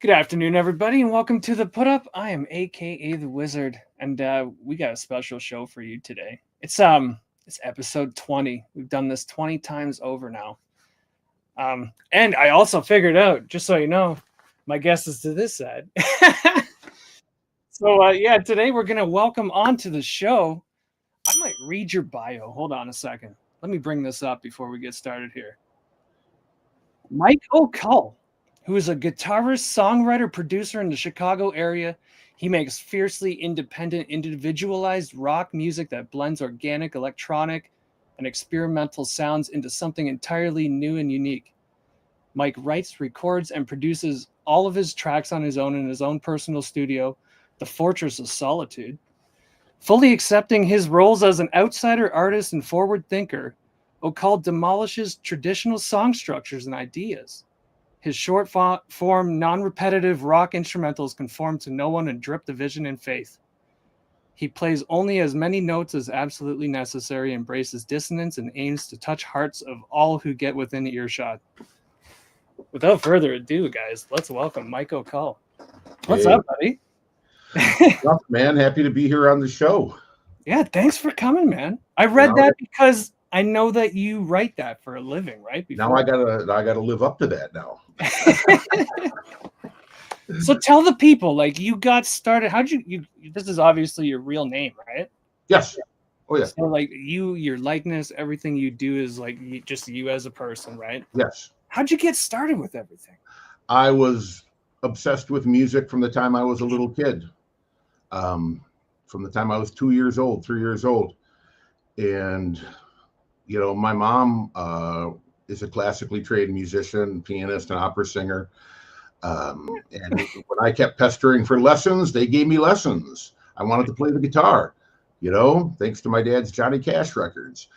Good afternoon, everybody, and welcome to the Put Up. I am AKA the Wizard, and we got a special show for you today. It's episode 20. We've done this 20 times over now. And I also figured out, just so you know, my guest is to this side. So yeah, today we're gonna welcome onto the show. I might read your bio. Hold on a second. Let me bring this up before we get started here. Mike O'Cull, who is a guitarist, songwriter, producer in the Chicago area. He makes fiercely independent, individualized rock music that blends organic, electronic, and experimental sounds into something entirely new and unique. Mike writes, records, and produces all of his tracks on his own in his own personal studio, the Fortress of Solitude. Fully accepting his roles as an outsider artist and forward thinker, O'Cull demolishes traditional song structures and ideas. His short form, non-repetitive rock instrumentals conform to no one and drip the vision and faith. He plays only as many notes as absolutely necessary, embraces dissonance, and aims to touch hearts of all who get within earshot. Without further ado, guys, let's welcome Mike O'Cull. What's up, buddy? Well, man, happy to be here on the show. Yeah, thanks for coming, man. I read that because I know that you write that for a living, right? Now I gotta live up to that now. So tell the people, like, you got started. How'd you? This is obviously your real name, right? Yes. Oh yeah. So like your likeness, everything you do is like just you as a person, right? Yes. How'd you get started with everything? I was obsessed with music from the time I was a little kid. From the time I was 2 years old, 3 years old, and my mom is a classically trained musician, pianist, and opera singer. And when I kept pestering for lessons, they gave me lessons. I wanted to play the guitar, thanks to my dad's Johnny Cash records.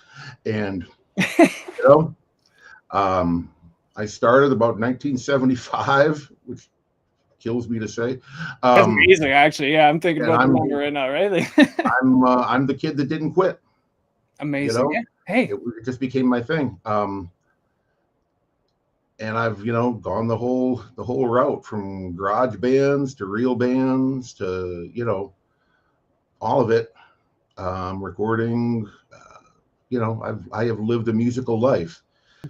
And, I started about 1975, which kills me to say. That's amazing, actually. Yeah, I'm thinking about the number right now, right? I'm the kid that didn't quit. Amazing. Yeah. Hey, it just became my thing. And I've gone the whole route, from garage bands to real bands to all of it. Recording. I have lived a musical life.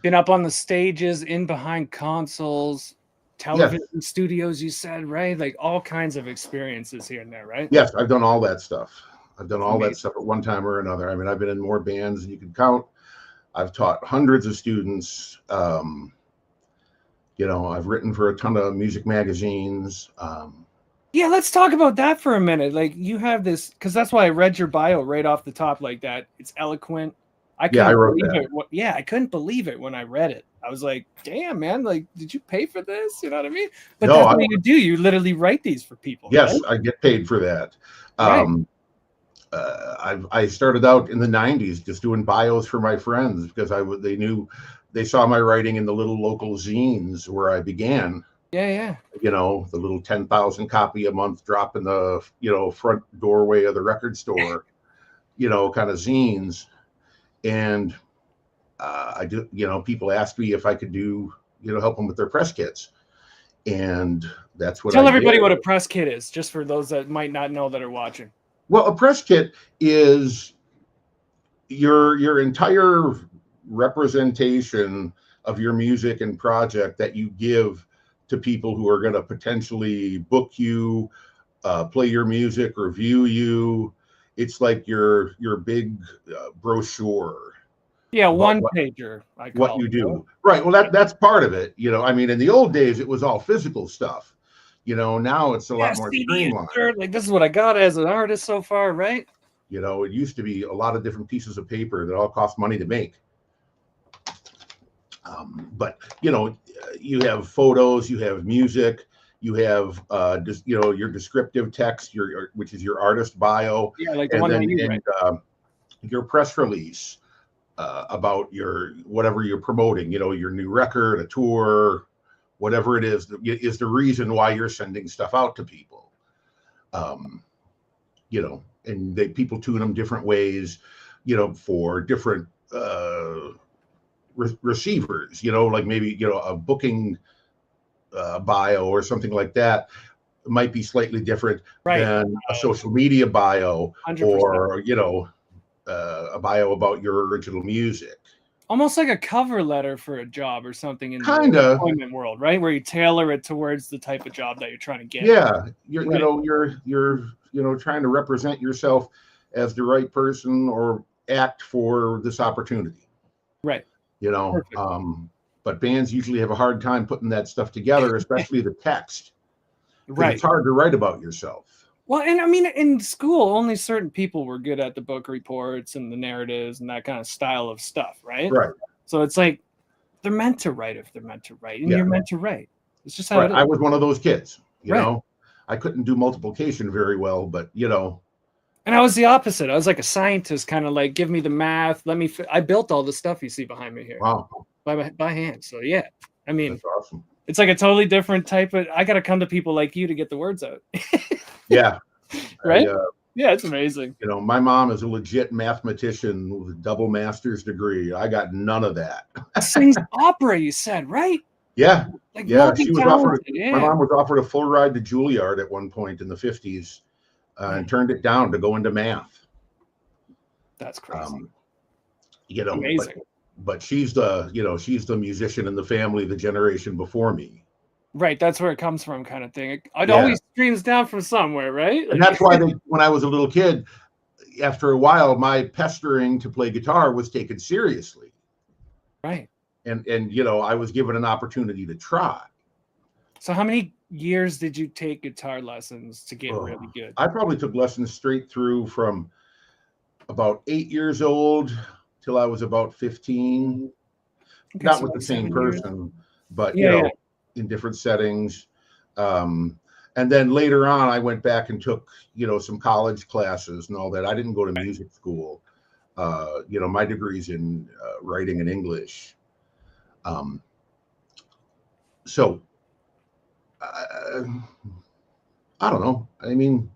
Been up on the stages, in behind consoles, television studios, you said, right? Like all kinds of experiences here and there, right? Yes, I've done all that stuff. I've done all that stuff at one time or another. I mean, I've been in more bands than you can count. I've taught hundreds of students. I've written for a ton of music magazines. Yeah, let's talk about that for a minute. Like, you have this, because that's why I read your bio right off the top like that. It's eloquent. I wrote that. Yeah, I couldn't believe it when I read it. I was like, damn, man, like, did you pay for this? You know what I mean? But no, that's what you do. You literally write these for people. Yes, right? I get paid for that. Right. I started out in the 90s just doing bios for my friends because they saw my writing in the little local zines where I began. Yeah. The little 10,000 copy a month drop in the front doorway of the record store, kind of zines. And I do, people asked me if I could do, help them with their press kits. And that's what Tell everybody what a press kit is, just for those that might not know that are watching. Well, a press kit is your entire representation of your music and project that you give to people who are going to potentially book you, play your music, review you. It's like your big brochure. Yeah, one pager. What you do, right? Well, that's part of it. I mean, in the old days, it was all physical stuff. Now it's a lot more streamlined. Like, this is what I got as an artist so far, right? It used to be a lot of different pieces of paper that all cost money to make. But you have photos, you have music, you have just your descriptive text, which is your artist bio, yeah, like the one that you write. Your press release about whatever you're promoting. your new record, a tour, whatever it is the reason why you're sending stuff out to people. And people tune them different ways, for different receivers, like maybe, a booking bio or something like that might be slightly different Right. than a social media bio 100%. or, a bio about your original music. Almost like a cover letter for a job or something in the Kinda. employment world, right? Where you tailor it towards the type of job that you're trying to get. Yeah, you're Right. you're trying to represent yourself as the right person or act for this opportunity. Right. Perfect. But bands usually have a hard time putting that stuff together, especially the text, because Right. it's hard to write about yourself. Well, and I mean, in school, only certain people were good at the book reports and the narratives and that kind of style of stuff, right? Right. So it's like they're meant to write if they're meant to write, and Yeah. you're meant to write. It's just how Right. it is. I was one of those kids, Right. I couldn't do multiplication very well, but And I was the opposite. I was like a scientist, kind of like, give me the math. I built all the stuff you see behind me here. Wow, by hand. So yeah, I mean, that's awesome. It's like a totally different type of. I got to come to people like you to get the words out. Yeah. Right. Yeah, it's amazing. My mom is a legit mathematician with a double master's degree. I got none of that. Sings opera, you said, right? Yeah. Like Yeah, she was offered. Yeah. My mom was offered a full ride to Juilliard at one point in the 50s, and turned it down to go into math. That's crazy. Amazing. But she's the musician in the family, the generation before me. Right, that's where it comes from, kind of thing. It always streams down from somewhere, right? And that's why when I was a little kid, after a while, my pestering to play guitar was taken seriously. Right. And I was given an opportunity to try. So how many years did you take guitar lessons to get really good? I probably took lessons straight through from about 8 years old till I was about 15. Okay, not with the same person, but in different settings. And then later on, I went back and took, some college classes and all that. I didn't go to music school. My degree's in writing and English. So I don't know. I mean,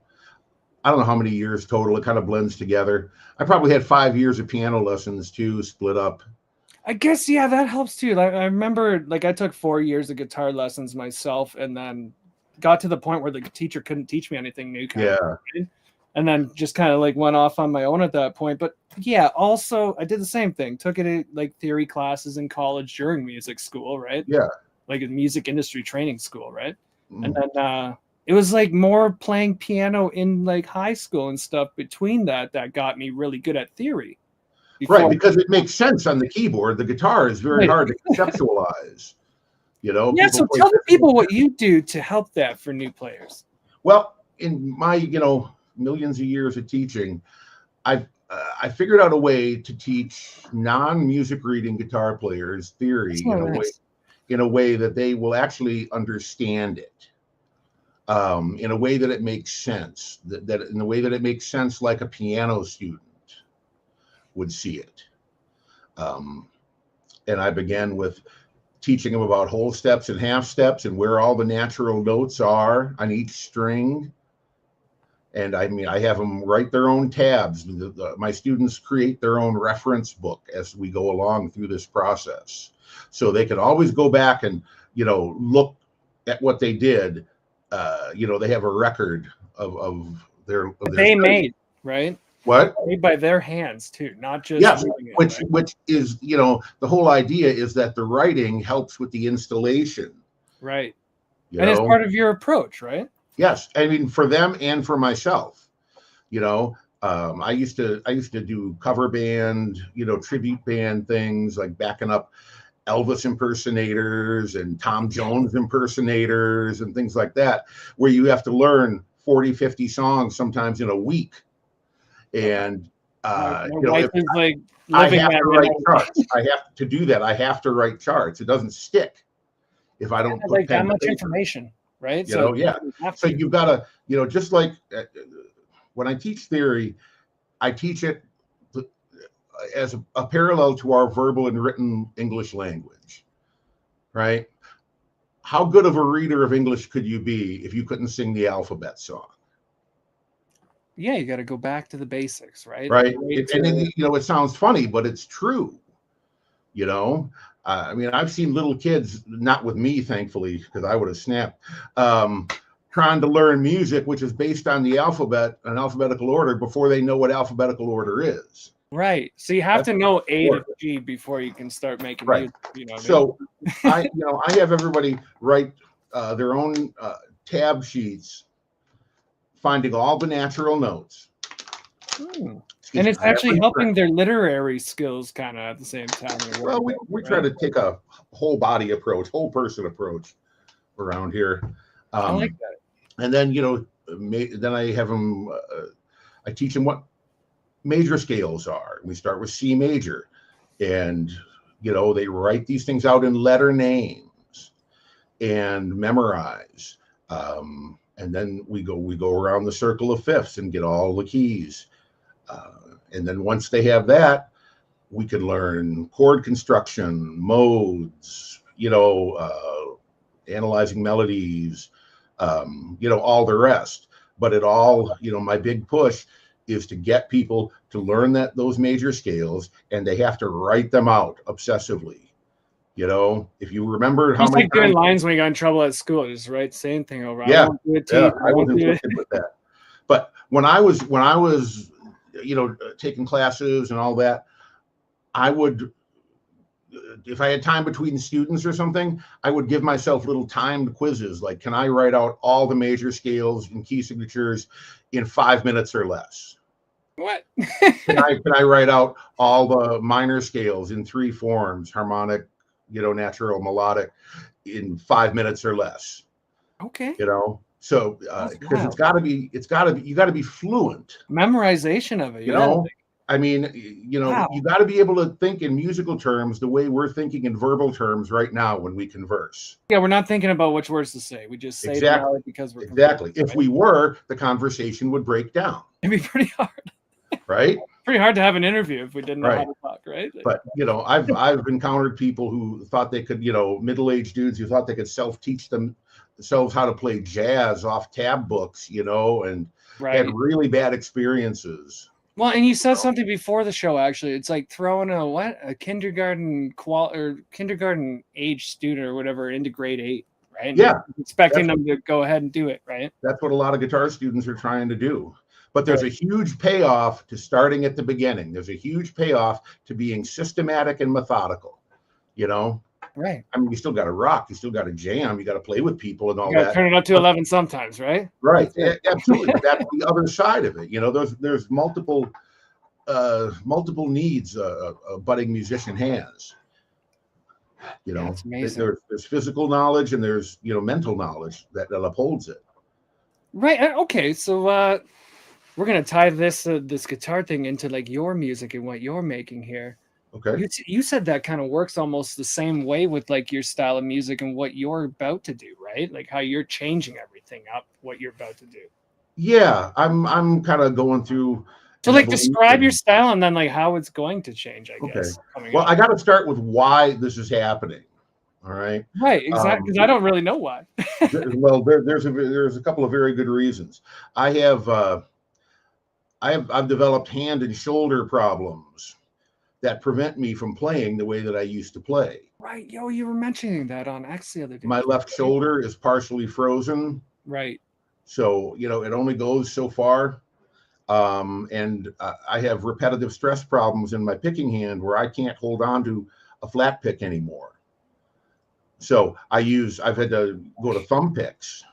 I don't know how many years total. It kind of blends together. I probably had 5 years of piano lessons too, split up. I guess, yeah, that helps too. Like, I remember, I took 4 years of guitar lessons myself, and then got to the point where the teacher couldn't teach me anything new. And then just kind of went off on my own at that point. But yeah, also I did the same thing. Took it at theory classes in college during music school, right? Yeah. Like a music industry training school, right? Mm. And then it was more playing piano in high school and stuff between that got me really good at theory. Right, because it makes sense on the keyboard. The guitar is very hard to conceptualize. Yeah, so tell the people what you do to help that for new players. Well, in my millions of years of teaching, I figured out a way to teach non-music reading guitar players theory in a way that they will actually understand it. In a way that it makes sense. That in a way that it makes sense, like a piano student would see it. And I began with teaching them about whole steps and half steps and where all the natural notes are on each string. And I have them write their own tabs. My students create their own reference book as we go along through this process. So they can always go back and, look at what they did. They have a record of their they made, right? What? Made by their hands too, not just which is the whole idea is that the writing helps with the installation, right? And it's part of your approach, right? Yes, I mean for them and for myself. I used to do cover band, tribute band things like backing up Elvis impersonators and Tom Jones impersonators and things like that, where you have to learn 40, 50 songs sometimes in a week. And I have to write charts. I have to do that. I have to write charts. It doesn't stick if I don't put that much information, right? So you've got to, just like when I teach theory, I teach it as a parallel to our verbal and written English language, right? How good of a reader of English could you be if you couldn't sing the alphabet song? Yeah, you got to go back to the basics, right? Right. It sounds funny, but it's true. you know. I mean, I've seen little kids, not with me, thankfully, because I would have snapped, trying to learn music, which is based on the alphabet, an alphabetical order, before they know what alphabetical order is. Right. So you have That's to know A to important. G before you can start making Right. music. You know what I mean? So I have everybody write their own tab sheets, finding all the natural notes. And it's actually every helping friend. their literary skills kind of at the same time. in a way, Well, we try to take a whole body approach, whole person approach around here. I like that. And then, then I have them, I teach them what major scales are. We start with C major, and, they write these things out in letter names and memorize. And then we go around the circle of fifths and get all the keys. And then once they have that, we can learn chord construction, modes, analyzing melodies, all the rest. But it all, my big push is to get people to learn those major scales, and they have to write them out obsessively. If you remember how many like doing lines when you got in trouble at school, just write the same thing over. Yeah, I won't do it to yeah, you. I wasn't wicked with that. But when I was taking classes and all that, I would, if I had time between students or something, I would give myself little timed quizzes. Like, can I write out all the major scales and key signatures in 5 minutes or less? What? Can I write out all the minor scales in 3 forms, harmonic, natural, melodic, in 5 minutes or less? Okay. So because you got to be fluent. Memorization of it. I mean, Wow. you got to be able to think in musical terms the way we're thinking in verbal terms right now when we converse. Yeah, we're not thinking about which words to say. We just say them out because we're exactly. If we were, the conversation would break down. It'd be pretty hard. Right? Pretty hard to have an interview if we didn't know how to talk, right? But I've encountered people who thought they could, middle-aged dudes who thought they could self-teach themselves how to play jazz off tab books, and had really bad experiences. Well, and you said something before the show. Actually, it's like throwing a kindergarten kindergarten age student or whatever into grade 8, right? Yeah, expecting them to go ahead and do it, right? That's what a lot of guitar students are trying to do. But there's a huge payoff to starting at the beginning. There's a huge payoff to being systematic and methodical. Right. I mean, you still got to rock. You still got to jam. You got to play with people and all you that. Turn it up to 11 sometimes, right? Right. Absolutely. But that's the other side of it. There's multiple needs a budding musician has. It's amazing. There's physical knowledge and there's mental knowledge that upholds it. Right. Okay. So we're gonna tie this guitar thing into like your music and what you're making here. Okay. You said that kind of works almost the same way with like your style of music and what you're about to do, right? Like how you're changing everything up, what you're about to do. Yeah, I'm kind of going through. So like describe your style and then like how it's going to change, I guess. Well, I got to start with why this is happening. All right. Right, exactly. Because I don't really know why. Well, there's a couple of very good reasons. I've developed hand and shoulder problems that prevent me from playing the way that I used to play. Right. Yo, you were mentioning that on X the other day. My left shoulder is partially frozen. Right. So, it only goes so far. And I have repetitive stress problems in my picking hand where I can't hold on to a flat pick anymore. So I've had to go to thumb picks.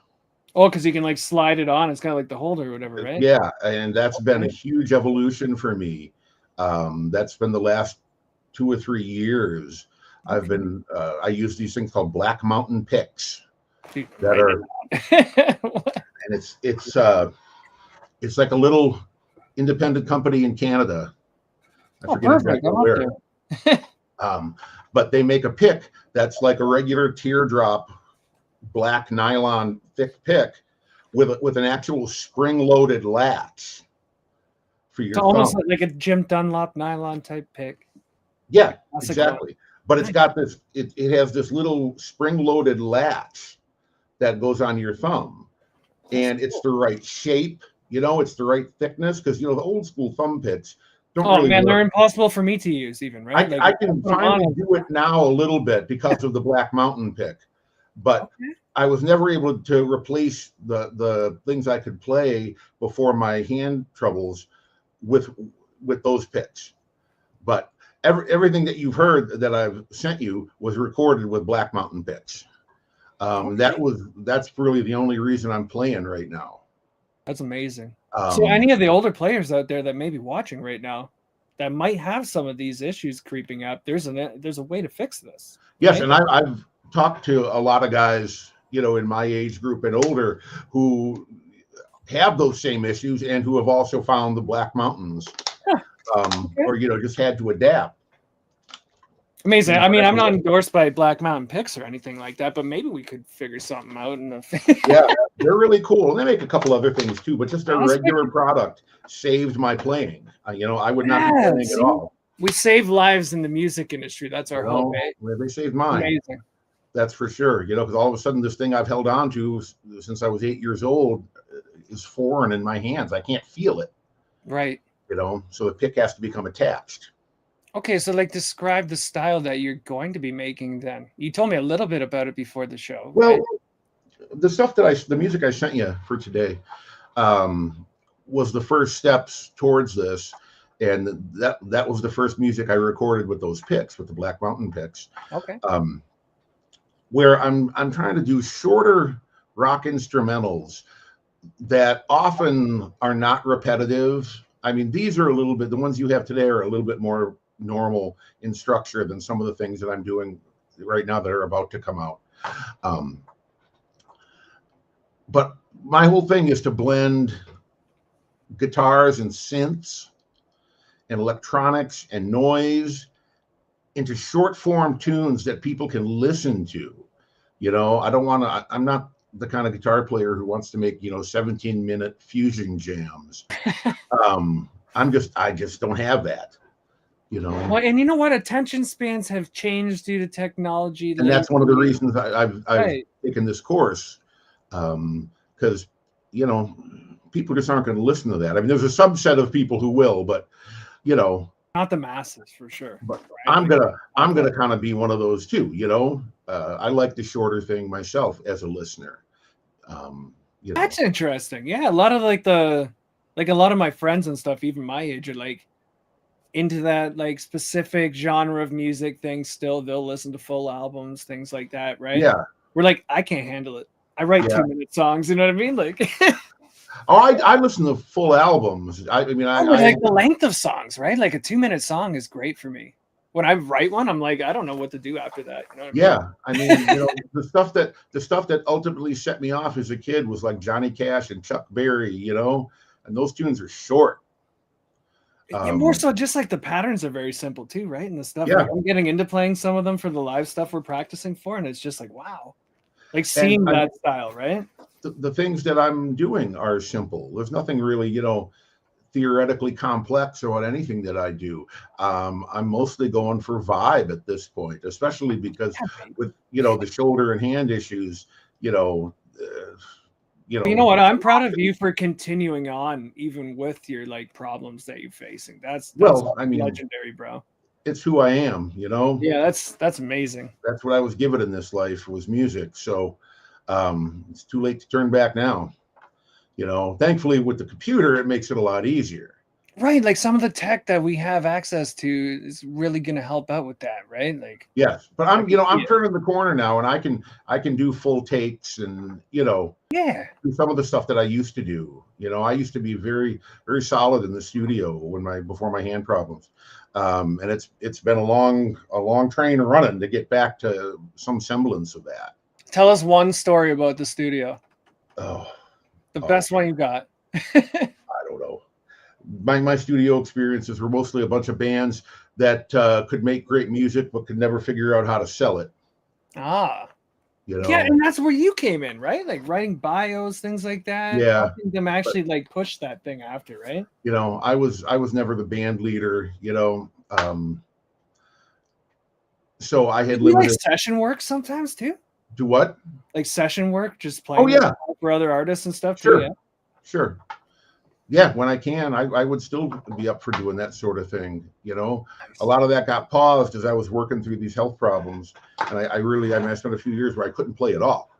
Oh, because you can like slide it on. It's kind of like the holder or whatever, right? Yeah. And that's been a huge evolution for me. That's been the last 2 or 3 years. I've been, I use these things called Black Mountain picks that are, and it's like a little independent company in Canada. I forget exactly where. But they make a pick that's like a regular teardrop black nylon thick pick with an actual spring-loaded latch for your thumb. Almost like a Jim Dunlop nylon type pick. Yeah, exactly. But it's got this, it has this little spring-loaded latch that goes on your thumb. And it's the right shape, it's the right thickness. Because, the old school thumb picks, don't Oh really man, they're work. impossible for me to use even, right? Like I if I can put 'em on, finally do it now a little bit because of the Black Mountain pick, but okay. I was never able to replace the things I could play before my hand troubles with those picks. But everything that you've heard that I've sent you was recorded with Black Mountain picks. Okay. That's really the only reason I'm playing right now. That's amazing. So Um, any of the older players out there that may be watching right now that might have some of these issues creeping up, there's a way to fix this. yes, Right? and I've talked to a lot of guys, in my age group and older who have those same issues and who have also found the Black Mountains, Huh, okay. or just had to adapt. Amazing. I mean, I'm not Yeah, endorsed by Black Mountain Picks or anything like that, but maybe we could figure something out. they're really cool, and they make a couple other things too. But just their That's regular product saved my playing. I would not be yeah. playing at See, all. we save lives in the music industry. That's our hope, eh? They saved mine. Amazing. That's for sure. Because all of a sudden, this thing I've held on to since I was 8 years old is foreign in my hands. I can't feel it. Right. So the pick has to become attached. Okay, so like describe the style that you're going to be making then. You told me a little bit about it before the show, Well, right? the music I sent you for today was the first steps towards this, and that was the first music I recorded with those picks, with the Black Mountain picks. Okay. Where I'm trying to do shorter rock instrumentals that often are not repetitive. I mean, these are the ones you have today are a little bit more normal in structure than some of the things that I'm doing right now that are about to come out. But my whole thing is to blend guitars and synths and electronics and noise into short form tunes that people can listen to. I'm not the kind of guitar player who wants to make 17-minute fusion jams. I just don't have that. Well, and you know what? Attention spans have changed due to technology. And that's one of the reasons I've Right. taken this course, because people just aren't going to listen to that. I mean, there's a subset of people who will, but Not the masses for sure. but right? I'm gonna kind of be one of those too. I like the shorter thing myself as a listener. That's interesting. Yeah, a lot of a lot of my friends and stuff, even my age, are like into that like specific genre of music thing still. They'll listen to full albums, things like that, right? Yeah. We're like, I can't handle it. I write 2-minute songs, you know what I mean? Like Oh, I listen to full albums. I mean, I like the length of songs, right? Like a 2-minute song is great for me. When I write one, I'm like, I don't know what to do after that. You know what I mean, the stuff that ultimately set me off as a kid was like Johnny Cash and Chuck Berry, and those tunes are short. Yeah, more so just like the patterns are very simple too, right? And the stuff, Yeah. like I'm getting into playing some of them for the live stuff we're practicing for, and it's just like, wow. Like seeing that style, right? The things that I'm doing are simple. There's nothing really, theoretically complex about anything that I do. I'm mostly going for vibe at this point, especially because with, the shoulder and hand issues, you know what? I'm proud of you for continuing on, even with your like problems that you're facing. That's I mean, legendary, bro. It's who I am, Yeah, that's amazing. That's what I was given in this life was music. So it's too late to turn back now. Thankfully with the computer, it makes it a lot easier. Right, like some of the tech that we have access to is really going to help out with that, right? Like yes, but I'm turning the corner now, and I can do full takes and do some of the stuff that I used to do. I used to be very very solid in the studio before my hand problems, and it's been a long train running to get back to some semblance of that. Tell us one story about the studio. The best one you got. I don't know. My studio experiences were mostly a bunch of bands that could make great music but could never figure out how to sell it. Yeah, and that's where you came in, right? Like writing bios, things like that. Yeah, helping them actually like push that thing after, right? I was never the band leader. So I had limited like session work sometimes too. Do what? Like session work, just playing for other artists and stuff. Sure. Too, yeah. Sure. yeah, when I can, I would still be up for doing that sort of thing. You know, Nice. a lot of that got paused as I was working through these health problems, and I really, I mean, I spent a few years where I couldn't play at all.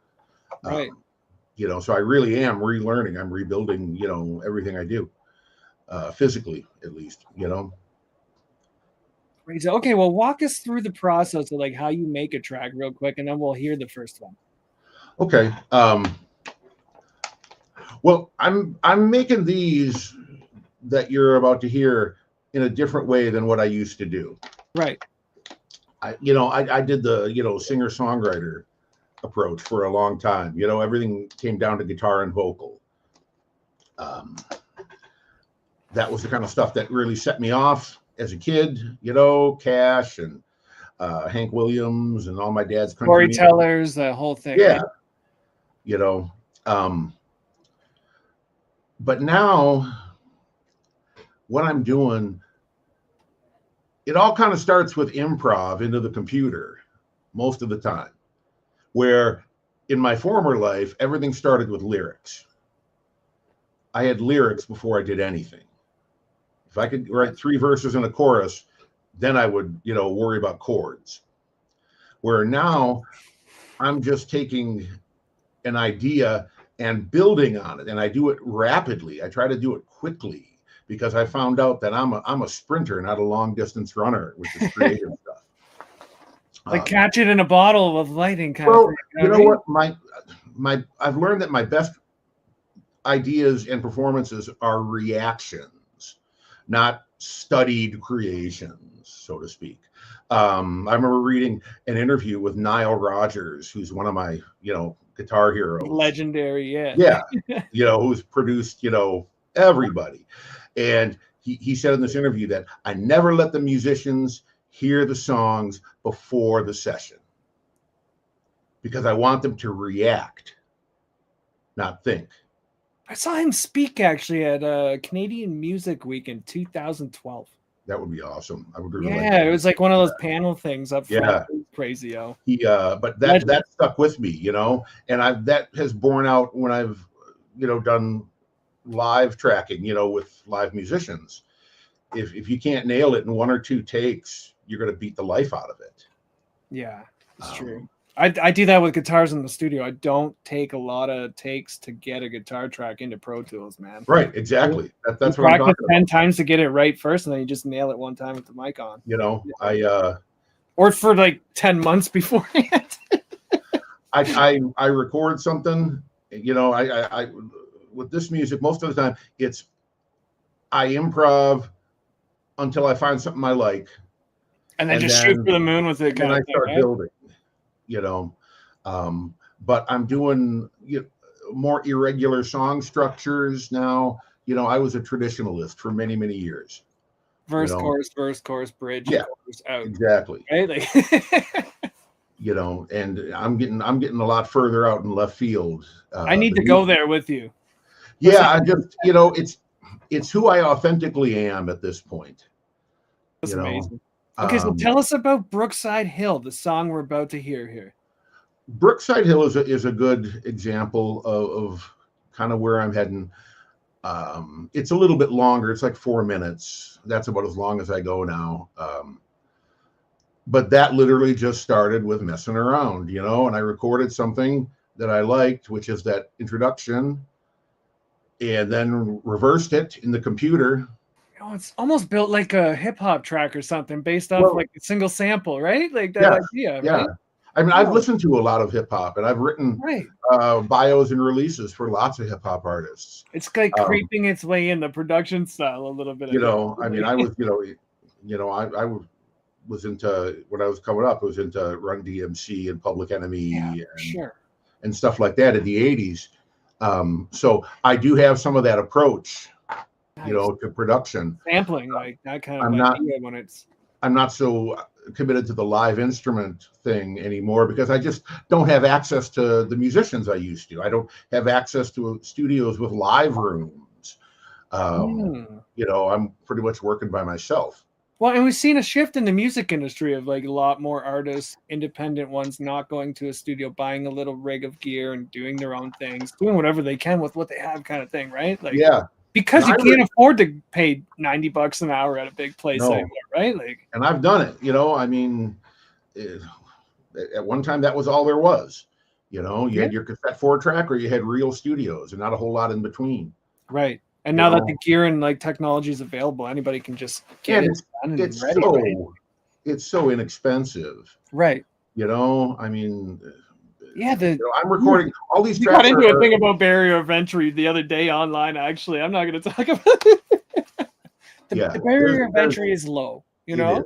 Right. You know, so I really am relearning. I'm rebuilding. You know, everything I do, physically at least. You know. Great. Okay, well, walk us through the process of like how you make a track real quick, and then we'll hear the first one. Okay. Well, I'm making these that you're about to hear in a different way than what I used to do. Right. I did the, singer songwriter approach for a long time. You know, everything came down to guitar and vocal. That was the kind of stuff that really set me off as a kid. You know, Cash and Hank Williams and all my dad's country music. Storytellers, the whole thing. Yeah. You know, but now what I'm doing, it all kind of starts with improv into the computer most of the time, where in my former life, everything started with lyrics. I had lyrics before I did anything. If I could write 3 verses and a chorus, then I would, worry about chords. Where now I'm just taking an idea and building on it, and I do it rapidly. I try to do it quickly because I found out that I'm a sprinter, not a long distance runner, which is creative stuff. Like catch it in a bottle of lighting kind well, of thing. You know what? My I've learned that my best ideas and performances are reactions, not studied creations, so to speak. I remember reading an interview with Nile Rodgers, who's one of my, guitar heroes. Legendary, yeah. Yeah, who's produced, everybody. And he said in this interview that I never let the musicians hear the songs before the session because I want them to react, not think. I saw him speak actually at Canadian Music Week in 2012. That would be awesome. I would really like that. It was like one of those panel things up front. Yeah. Crazy, yo. But that stuck with me, and that has borne out when I've, done live tracking, with live musicians. If you can't nail it in 1 or 2 takes, you're going to beat the life out of it. Yeah, it's true. I do that with guitars in the studio. I don't take a lot of takes to get a guitar track into Pro Tools, man. Right, exactly. That's what I'm talking about. 10 times to get it right first, and then you just nail it one time with the mic on. Or for like 10 months beforehand. I record something, I with this music, most of the time I improv until I find something I like. And then shoot for the moon with it. And I start building. But I'm doing more irregular song structures now. I was a traditionalist for many, many years. Verse, chorus, bridge, chorus, out. Exactly. Right? And I'm getting a lot further out in left field. I need to go there with you. Yeah, I just, it's who I authentically am at this point. That's amazing. Okay, so tell us about Brookside Hill, the song we're about to hear here. Brookside Hill is a good example of kind of where I'm heading. It's a little bit longer. It's like 4 minutes. That's about as long as I go now. But that literally just started with messing around, and I recorded something that I liked, which is that introduction, and then reversed it in the computer. It's almost built like a hip hop track or something based off like a single sample, right? Like that idea, right? Yeah. I mean, I've listened to a lot of hip hop, and I've written bios and releases for lots of hip hop artists. It's like creeping its way in the production style a little bit. I mean, I was, I was into, when I was coming up, I was into Run DMC and Public Enemy and stuff like that in the 80s. So I do have some of that approach, to production. Sampling, like that kind of idea when it's. I'm not so committed to the live instrument thing anymore because I just don't have access to the musicians I used to. I don't have access to studios with live rooms. I'm pretty much working by myself. Well, and we've seen a shift in the music industry of like a lot more artists, independent ones, not going to a studio, buying a little rig of gear and doing their own things, doing whatever they can with what they have kind of thing, right? Like, yeah. Because And you can't afford to pay $90 an hour at a big place No. anymore, right? Like, and I've done it. I mean, at one time that was all there was. You Yeah. had your cassette 4-track or you had real studios, and not a whole lot in between. right. And now that the gear and like technology is available, anybody can just get it done and ready. Right? It's so inexpensive. Right. I mean, Yeah, I'm recording all these we tracks. got into a thing about barrier of entry the other day online. Actually, I'm not going to talk about it. The barrier of entry is low. It is.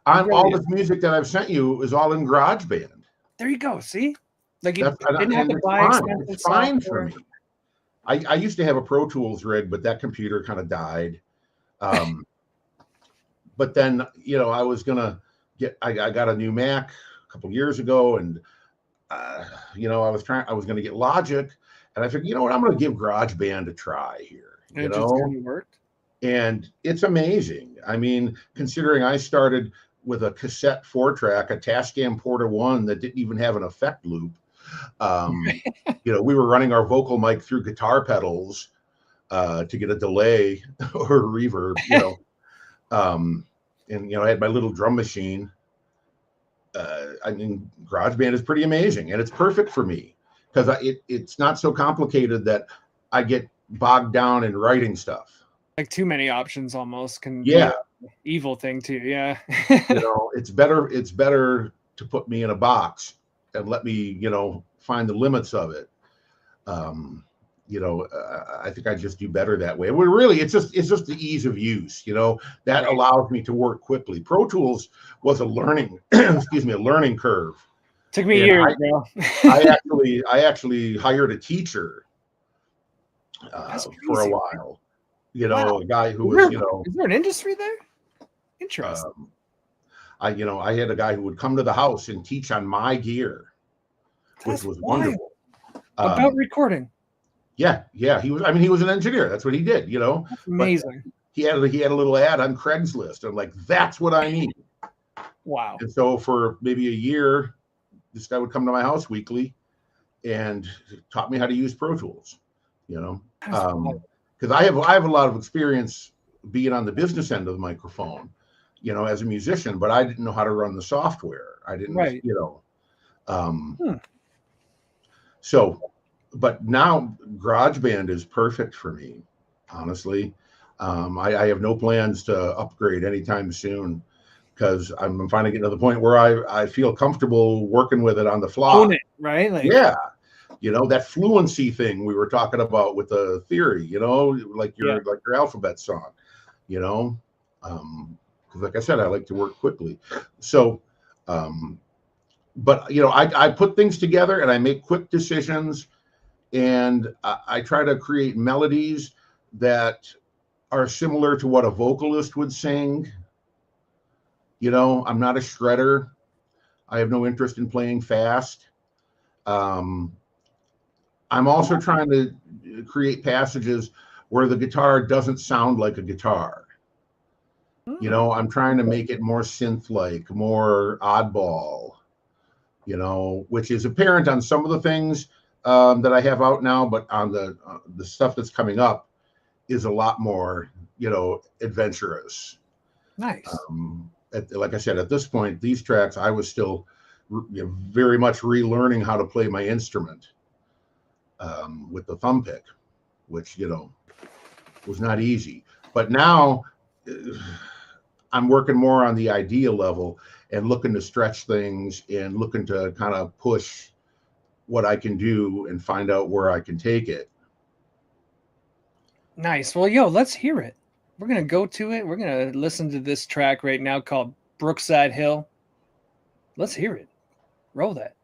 All this music that I've sent you is all in GarageBand. There you go. See, like you didn't have to buy expensive It's fine software. for me. I used to have a Pro Tools rig, but that computer kind of died. But then, I was gonna I got a new Mac a couple years ago, and I was gonna get Logic, and I figured, I'm gonna give GarageBand a try here. And it just kind of worked. And it's amazing. I mean, considering I started with a cassette 4-track, a Tascam Porta 1 that didn't even have an effect loop. We were running our vocal mic through guitar pedals to get a delay or a reverb, and I had my little drum machine. I mean, GarageBand is pretty amazing, and it's perfect for me because it's not so complicated that I get bogged down in writing stuff. Like too many options almost can be an evil thing too. Yeah. It's better to put me in a box and let me, find the limits of it. I think I just do better that way. Well, really, it's just the ease of use, that allows me to work quickly. Pro Tools was a learning curve. Took me years, bro. I actually hired a teacher for a while. A guy who was, Is there an industry there? Interesting. I had a guy who would come to the house and teach on my gear, which was wonderful. About recording. Yeah. He was an engineer. That's what he did, That's amazing. But he had a little ad on Craigslist. I'm like, that's what I need. Wow. And so for maybe a year, this guy would come to my house weekly and taught me how to use Pro Tools, because I have a lot of experience being on the business end of the microphone, as a musician, but I didn't know how to run the software. I didn't, So, but now GarageBand is perfect for me, honestly. I have no plans to upgrade anytime soon because I'm finally getting to the point where I feel comfortable working with it on the fly. Own it, right? That fluency thing we were talking about with the theory, like your alphabet song, because like I said, I like to work quickly. So, but I put things together and I make quick decisions, and I try to create melodies that are similar to what a vocalist would sing. I'm not a shredder. I have no interest in playing fast. I'm also trying to create passages where the guitar doesn't sound like a guitar. I'm trying to make it more synth-like, more oddball, which is apparent on some of the things that I have out now, but on the stuff that's coming up is a lot more, adventurous. Nice. Like I said, at this point, these tracks, I was still very much relearning how to play my instrument with the thumb pick, which, was not easy. But now I'm working more on the idea level and looking to stretch things and looking to kind of push what I can do and find out where I can take it. Nice. Well, let's hear it. We're going to go to it. We're going to listen to this track right now called Brookside Hill. Let's hear it. Roll that.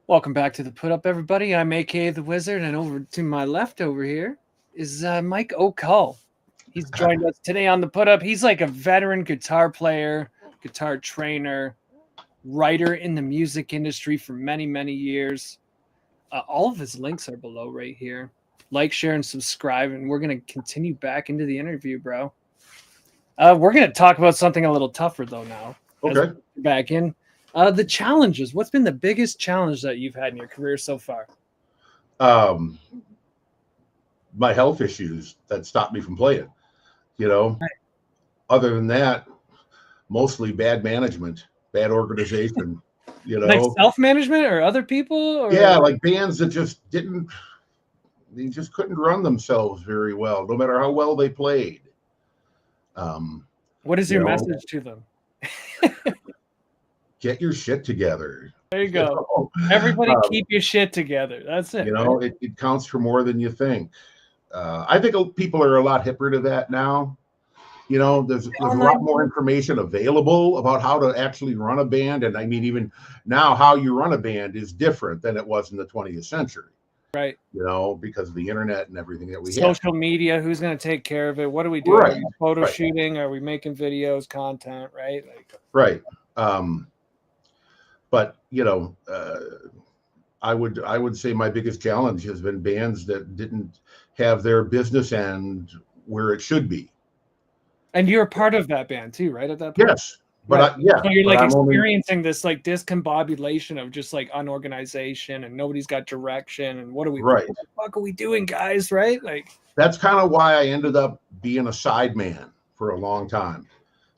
Welcome back to the Put Up, everybody. I'm AK the Wizard, and over to my left over here is Mike O'Cull. He's joined us today on the Put Up. He's like a veteran guitar player, guitar trainer, writer in the music industry for many, many years. All of his links are below right here. Like, share, and subscribe, and we're going to continue back into the interview, bro. We're going to talk about something a little tougher, though, now. Okay. Back in. The challenges. What's been the biggest challenge that you've had in your career so far? My health issues that stopped me from playing, Right. Other than that, mostly bad management, bad organization, Like self-management or other people? Or? Yeah, like bands that they just couldn't run themselves very well, no matter how well they played. What is your message to them? Get your shit together. There you go. Everybody keep your shit together. That's it. Right? It counts for more than you think. I think people are a lot hipper to that now. There's a lot more information available about how to actually run a band. And I mean, even now, how you run a band is different than it was in the 20th century. Right. Because of the internet and everything that we have. Social media, who's going to take care of it? What are we doing? Right. Are we photo shooting? Are we making videos, content? Right. Right. But I would say my biggest challenge has been bands that didn't have their business end where it should be. And you're a part of that band too, right? At that point. Yes. But so you're like experiencing this like discombobulation of just like unorganization and nobody's got direction and what the fuck are we doing, guys? Right? Like that's kind of why I ended up being a sideman for a long time,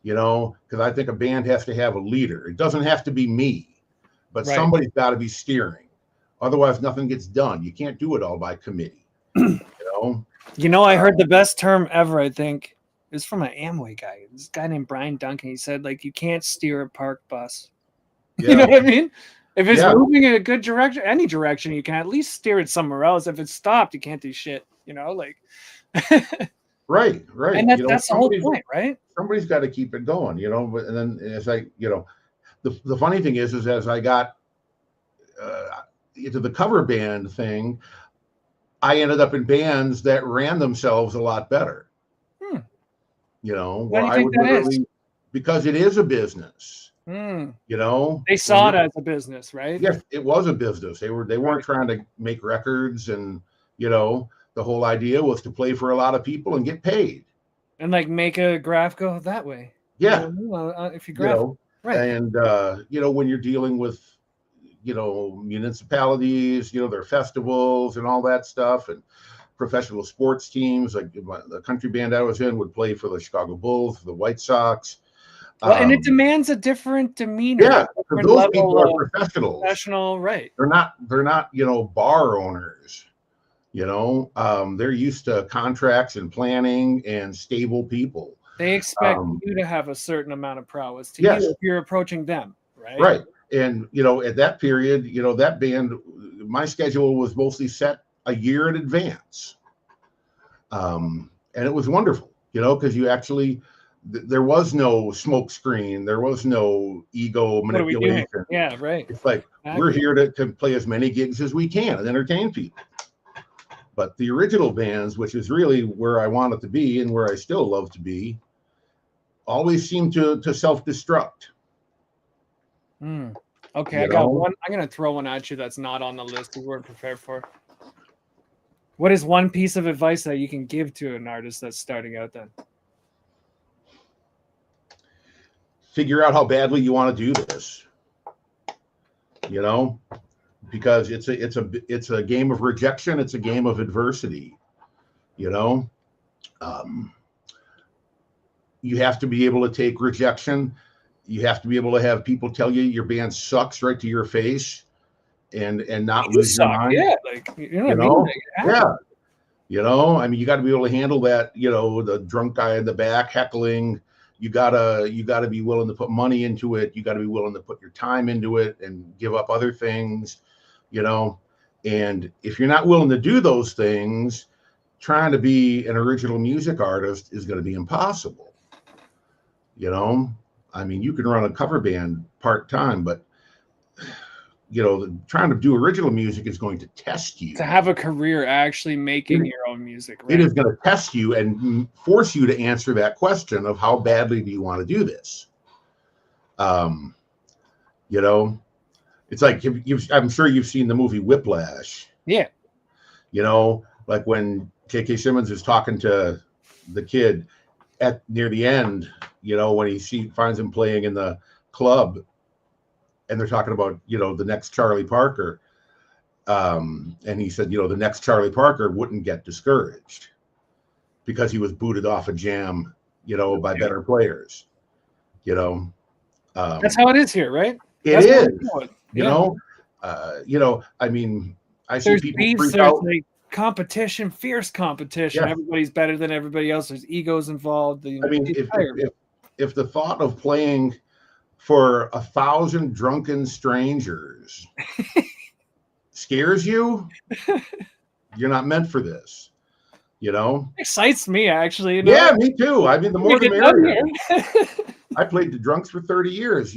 because I think a band has to have a leader. It doesn't have to be me, but somebody's got to be steering. Otherwise, nothing gets done. You can't do it all by committee. I heard the best term ever, I think. It was from an Amway guy. This guy named Brian Duncan. He said, like, you can't steer a park bus. Yeah. You know what I mean? If it's moving in a good direction, any direction, you can at least steer it somewhere else. If it's stopped, you can't do shit. Right. And that's the whole point, right? Somebody's got to keep it going, But and then as the funny thing is as I got into the cover band thing, I ended up in bands that ran themselves a lot better. Why do you think that is? Because it is a business. They saw it as a business, right? Yes, it was a business. They weren't trying to make records, and the whole idea was to play for a lot of people and get paid. And like make a graph go that way. Yeah. If you graph, And when you're dealing with municipalities, their festivals and all that stuff, and professional sports teams, like the country band I was in would play for the Chicago Bulls, the White Sox. And it demands a different demeanor. Yeah, because those people are professionals. Professional, right? They're not bar owners. They're used to contracts and planning and stable people. They expect you to have a certain amount of prowess to you if you're approaching them, right? Right. And at that period, that band, my schedule was mostly set a year in advance. And it was wonderful, because you actually, there was no smoke screen. There was no ego manipulation. Yeah, right. It's like, we're here to play as many gigs as we can and entertain people. But the original bands, which is really where I wanted to be and where I still love to be, always seem to self-destruct. Okay, I got one. I'm going to throw one at you that's not on the list we weren't prepared for. What is one piece of advice that you can give to an artist that's starting out then? Figure out how badly you want to do this. Because it's a game of rejection. It's a game of adversity. You have to be able to take rejection. You have to be able to have people tell you your band sucks right to your face, and not lose your mind. Yeah, I mean, you got to be able to handle that. The drunk guy in the back heckling. You gotta be willing to put money into it. You got to be willing to put your time into it and give up other things. And if you're not willing to do those things, trying to be an original music artist is going to be impossible. I mean, you can run a cover band part-time, but trying to do original music is going to test you. To have a career actually making your own music, right? It is going to test you and force you to answer that question of how badly do you want to do this. It's like I'm sure you've seen the movie Whiplash. Yeah. Like when J.K. Simmons is talking to the kid near the end, when he finds him playing in the club, and they're talking about, the next Charlie Parker. And he said, the next Charlie Parker wouldn't get discouraged because he was booted off a jam, by better players. That's how it is here, right? It is. I mean, I see people freak out. Like competition, fierce competition. Yeah. Everybody's better than everybody else. There's egos involved. If the thought of playing for 1,000 drunken strangers scares you, you're not meant for this. Excites me, actually. Yeah, me too. I mean, the more the merrier. I played to drunks for 30 years.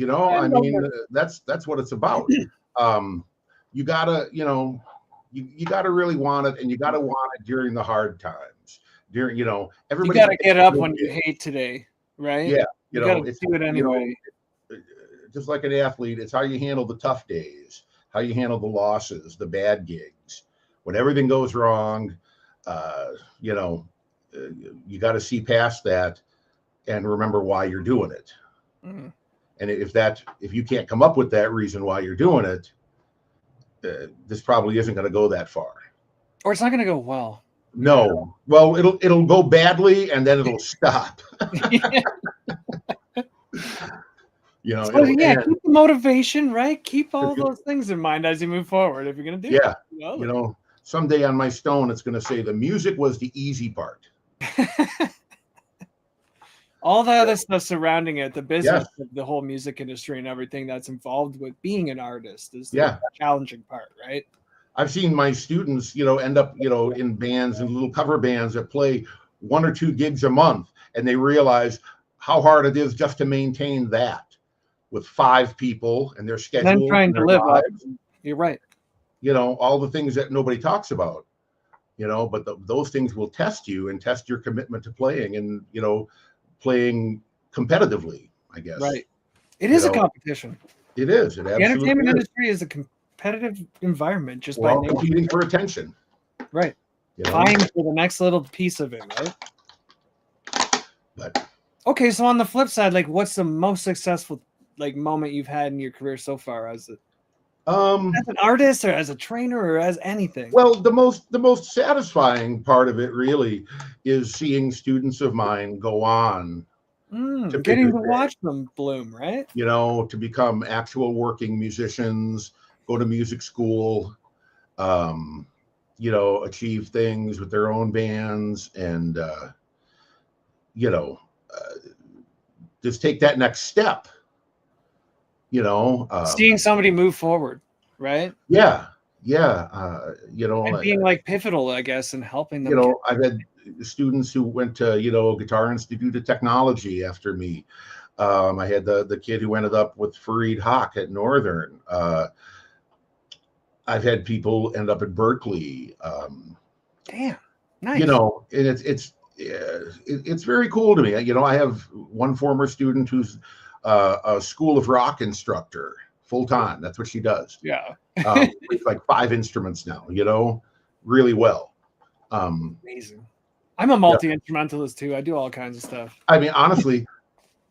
That's what it's about. You gotta, you gotta really want it, and you gotta want it during the hard times. Everybody. You gotta get up when you hate today, right? Yeah, you gotta do it anyway. Just like an athlete, it's how you handle the tough days, how you handle the losses, the bad gigs. When everything goes wrong, you got to see past that and remember why you're doing it. Mm-hmm. And if you can't come up with that reason why you're doing it, this probably isn't going to go that far. Or it's not going to go well. No. Well, it'll go badly and then it'll stop. So, keep the motivation, right? Keep all those things in mind as you move forward. If you're going to do it. Someday on my stone, it's going to say the music was the easy part. All the other stuff surrounding it, the business of the whole music industry and everything that's involved with being an artist is the challenging part, right? I've seen my students, end up, in bands and little cover bands that play 1 or 2 gigs a month, and they realize how hard it is just to maintain that with 5 people and their schedule. And then trying to live up. You're right. All the things that nobody talks about, but those things will test you and test your commitment to playing and, playing competitively, I guess. Right. It is a competition. It is. It absolutely the entertainment industry is a competitive environment just by nature. Competing for attention. Right. Vying for the next little piece of it, right? But okay, so on the flip side, like what's the most successful moment you've had in your career so far as an artist or as a trainer or as anything? Well, the most satisfying part of it really is seeing students of mine go on getting to watch them bloom, right? To become actual working musicians, go to music school, achieve things with their own bands, and just take that next step. Seeing somebody move forward, right? Yeah. And being pivotal, I guess, and helping them. I've had students who went to, Guitar Institute of Technology after me. I had the kid who ended up with Fareed Haq at Northern. I've had people end up at Berkeley. Damn, nice. And it's very cool to me. I have one former student who's a School of Rock instructor full time. That's what she does. Yeah. With 5 instruments now, really well. Amazing. I'm a multi-instrumentalist too. I do all kinds of stuff. I mean, honestly,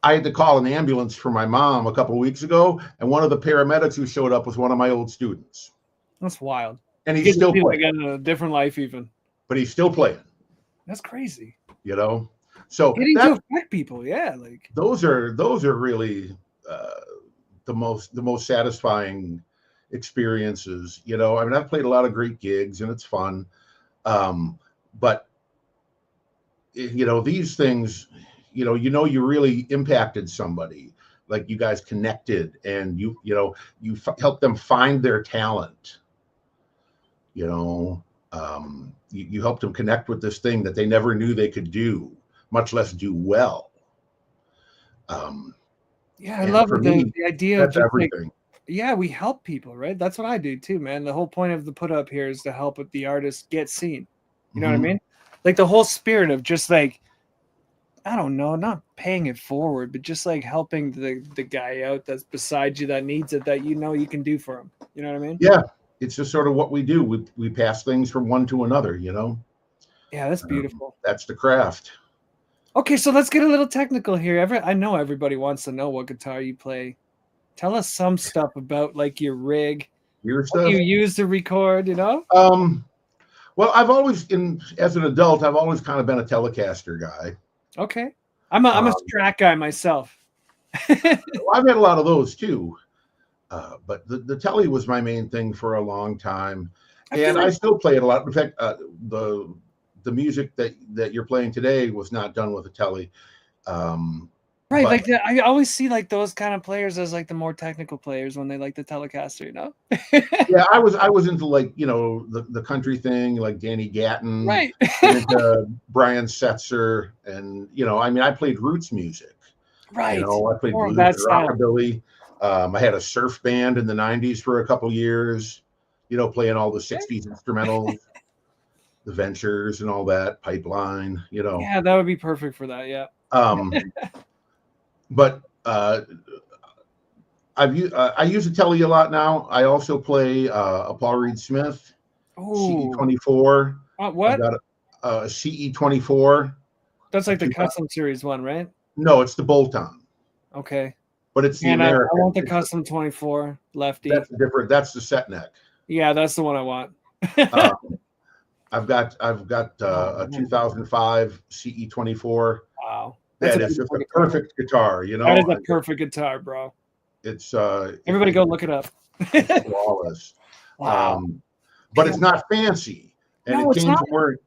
I had to call an ambulance for my mom a couple of weeks ago, and one of the paramedics who showed up was one of my old students. That's wild. And he's still playing. In a different life even. But he's still playing. That's crazy. So getting to affect people, those are really the most satisfying experiences. I've played a lot of great gigs and it's fun, but these things, you really impacted somebody. You guys connected, and you helped them find their talent. You helped them connect with this thing that they never knew they could do, much less do well. I love the idea of just everything. yeah, we help people, right? That's what I do too, man. The whole point of the put up here is to help the artist get seen. You know what I mean? Like the whole spirit of just like, I don't know, not paying it forward, but just like helping the guy out that's beside you that needs it, that you know you can do for him. You know what I mean? Yeah, it's just sort of what we do. We pass things from one to another, you know. Yeah, that's beautiful. That's the craft. Okay, so let's get a little technical here. I know everybody wants to know what guitar you play. Tell us some stuff about like your rig, Your what stuff. you use to record, you know? Well, I've always, as an adult, I've always kind of been a Telecaster guy. Okay. I'm a Strat guy myself. I've had a lot of those too, but the Tele was my main thing for a long time, and I still play it a lot. In fact, the music that you're playing today was not done with a Tele. Right, but, like I always see like those kind of players as like the more technical players when they like the Telecaster, you know? yeah, I was into like, you know, the country thing, like Danny Gatton, Right. and into Brian Setzer, and you know, I mean, I played roots music. Right. You know, I played More of blues that and style. rockabilly. I had a surf band in the '90s for a couple years. You know, playing all the '60s instrumentals, the Ventures and all that, Pipeline. You know, Yeah, that would be perfect for that. Yeah. But I use a Tele a lot now. I also play a Paul Reed Smith CE24. What? I've got a CE24. That's like the custom series one, right? No, it's the bolt-on. Okay. But it's the And I American. want the custom 24 lefty. That's different. That's the set neck. Yeah, that's the one I want. I've got a 2005 CE24. Wow. That is just a perfect guitar, you know. That is a perfect guitar, bro. It's everybody go look it up. It's flawless. Wow. But it's not fancy. And no,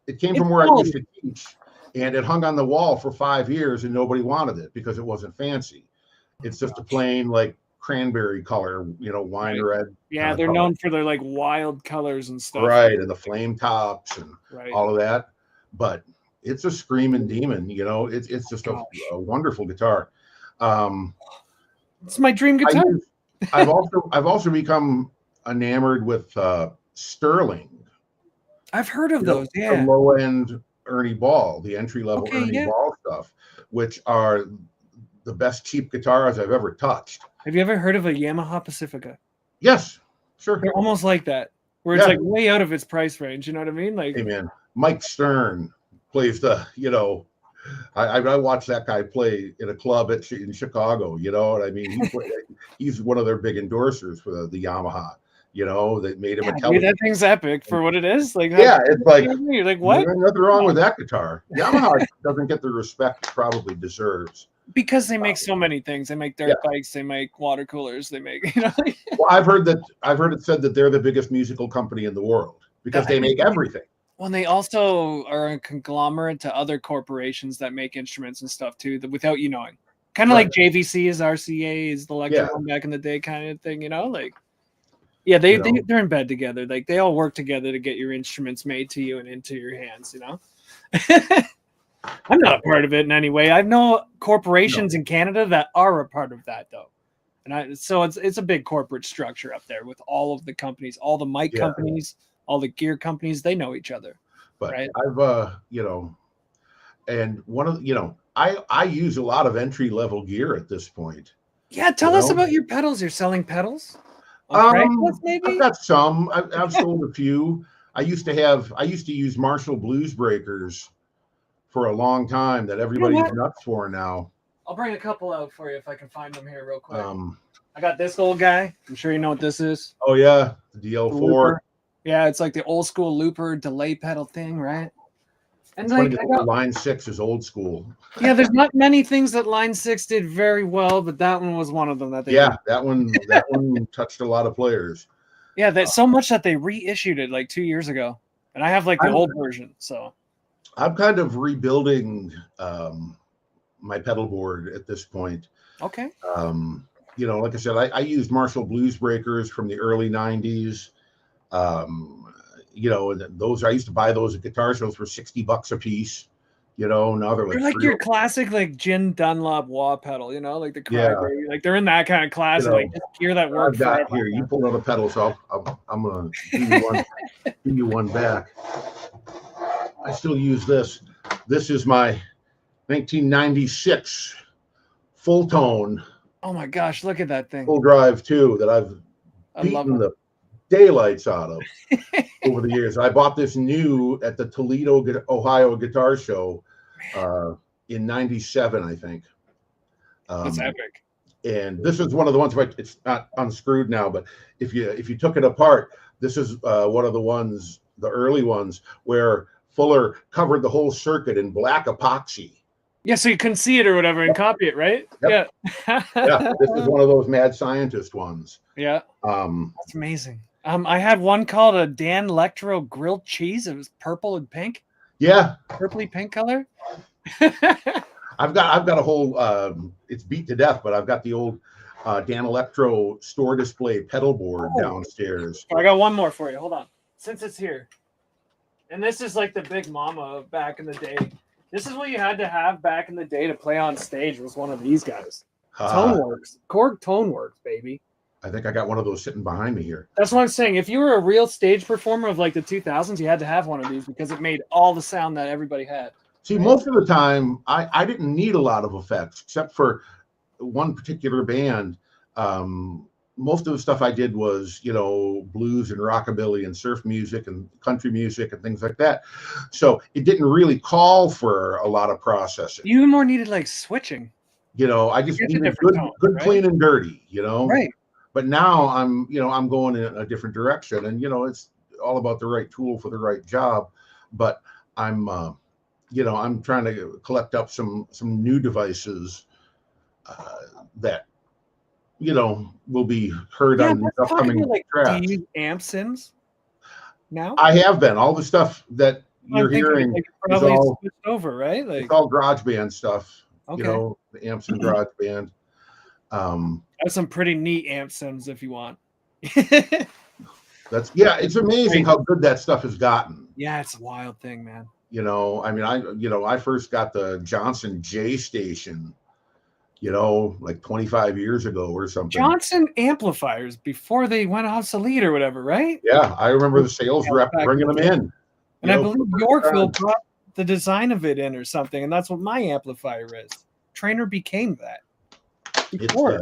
it came from where I used to teach, and it hung on the wall for 5 years and nobody wanted it because it wasn't fancy. It's just a plain like cranberry color, you know, wine red. Yeah, they're known for their like wild colors and stuff. Right, and the flame tops and all of that. But it's a screaming demon, you know. It's just a wonderful guitar. It's my dream guitar. I've also become enamored with Sterling. I've heard of those. Yeah, the low end Ernie Ball, the entry level Ernie Ball stuff, which are the best cheap guitars I've ever touched. Have you ever heard of a Yamaha Pacifica? Yes, sure. They're almost like that, where it's like way out of its price range. You know what I mean? Like, hey man, Mike Stern plays the, you know, I watched that guy play in a club in Chicago. You know what I mean? He's one of their big endorsers for the Yamaha. You know, they made him a Tele. That thing's epic for what it is. Like, it's like, you're like, what? There's nothing wrong with that guitar. Yamaha doesn't get the respect it probably deserves. Because they make so many things. They make dirt bikes. They make water coolers. They make, you know. Well, I've heard it said that they're the biggest musical company in the world because they make everything. Well, they also are a conglomerate to other corporations that make instruments and stuff too, without you knowing. Kind of like JVC is RCA is the Electro one back in the day, kind of thing, you know, like. Yeah, they're in bed together. Like they all work together to get your instruments made to you and into your hands, you know. I'm not a part of it in any way. I know corporations in Canada that are a part of that though. And so it's a big corporate structure up there with all of the companies, all the mic companies, all the gear companies, they know each other. But I've you know, and one of I use a lot of entry level gear at this point. Yeah, tell us about your pedals. You're selling pedals? Maybe? I've got some. I've sold a few. I used to use Marshall Blues Breakers for a long time that everybody's nuts for now. I'll bring a couple out for you if I can find them here real quick. I got this old guy. I'm sure you know what this is. Oh yeah, the DL4. Yeah, it's like the old school looper delay pedal thing, right? And like Line 6 is old school. Yeah, there's not many things that Line 6 did very well, but that one was one of them that they did. that one touched a lot of players. Yeah, that's so much that they reissued it like 2 years ago. And I have like the old version, so I'm kind of rebuilding my pedal board at this point. Okay. You know, like I said, I used Marshall Blues Breakers from the early 90s. You know, those I used to buy those at guitar shows for $60 a piece. You know, now they're They're like like your classic like Gin Dunlop wah pedal, you know, like the Crybaby. Like they're in that kind of class, You like know, just gear that work I've for got here. You pull out a pedal, so I'm gonna give you one. Give you one back. I still use this. This is my 1996 full tone. Oh my gosh, look at that thing. Full drive too that I've beaten the daylights out of over the years. I bought this new at the Toledo, Ohio Guitar Show in '97, I think. That's epic. And this is one of the ones. It's not unscrewed now, but if you took it apart, this is one of the ones, the early ones, where Fuller covered the whole circuit in black epoxy. Yeah, so you couldn't see it or whatever and copy it, right? Yep. Yeah. Yeah, this is one of those mad scientist ones. Yeah. That's amazing. I had one called a Dan Electro grilled cheese. It was purple and pink. Yeah. Purpley pink color. I've got a whole it's beat to death, but I've got the old Dan Electro store display pedal board downstairs. I got one more for you. Hold on. Since it's here. And this is like the big mama back in the day. This is what you had to have back in the day to play on stage, was one of these guys. Toneworks. Korg Toneworks, baby. I think I got one of those sitting behind me here. That's what I'm saying. If you were a real stage performer of like the 2000s, you had to have one of these because it made all the sound that everybody had. See, most of the time, I didn't need a lot of effects, except for one particular band. Most of the stuff I did was, you know, blues and rockabilly and surf music and country music and things like that. So it didn't really call for a lot of processing. You more needed like switching. You know, I just needed good, right? Clean and dirty, you know? Right. But now I'm going in a different direction, and, you know, it's all about the right tool for the right job. But I'm trying to collect up some new devices that, you know, will be heard on the upcoming tracks. Do you use amp sims now? I have been. All the stuff that you're hearing is all switched over, right? Like, it's all GarageBand stuff. Okay. You know, the amps in GarageBand. I have some pretty neat amp sims if you want. It's amazing how good that stuff has gotten. Yeah, it's a wild thing, man. You know, I mean, I first got the Johnson J station, you know, like 25 years ago or something. Johnson amplifiers before they went obsolete or whatever, right? Yeah, I remember the sales rep bringing them in. And I believe Yorkville brought the design of it in or something, and that's what my amplifier is. Trainer became that. Before,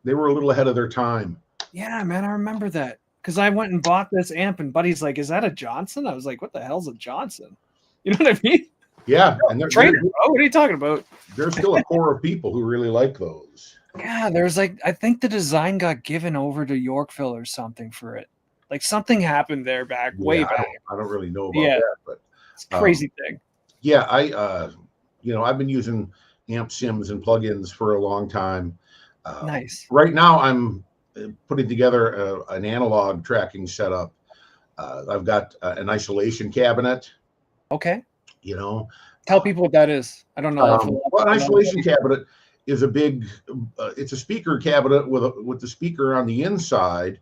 they were a little ahead of their time. Yeah, man, I remember that. Because I went and bought this amp, and Buddy's like, "Is that a Johnson?" I was like, "What the hell's a Johnson?" You know what I mean? Yeah, and Trainer. Oh, what are you talking about? There's still a core of people who really like those. Yeah, there's like, I think the design got given over to Yorkville or something for it. Like something happened there way back. I don't really know about that, but it's a crazy thing. Yeah, I've been using amp sims and plugins for a long time. Nice. Right now, I'm putting together an analog tracking setup. I've got an isolation cabinet. Okay. You know, tell people what that is. I don't know. Well, an isolation cabinet is a big. It's a speaker cabinet with the speaker on the inside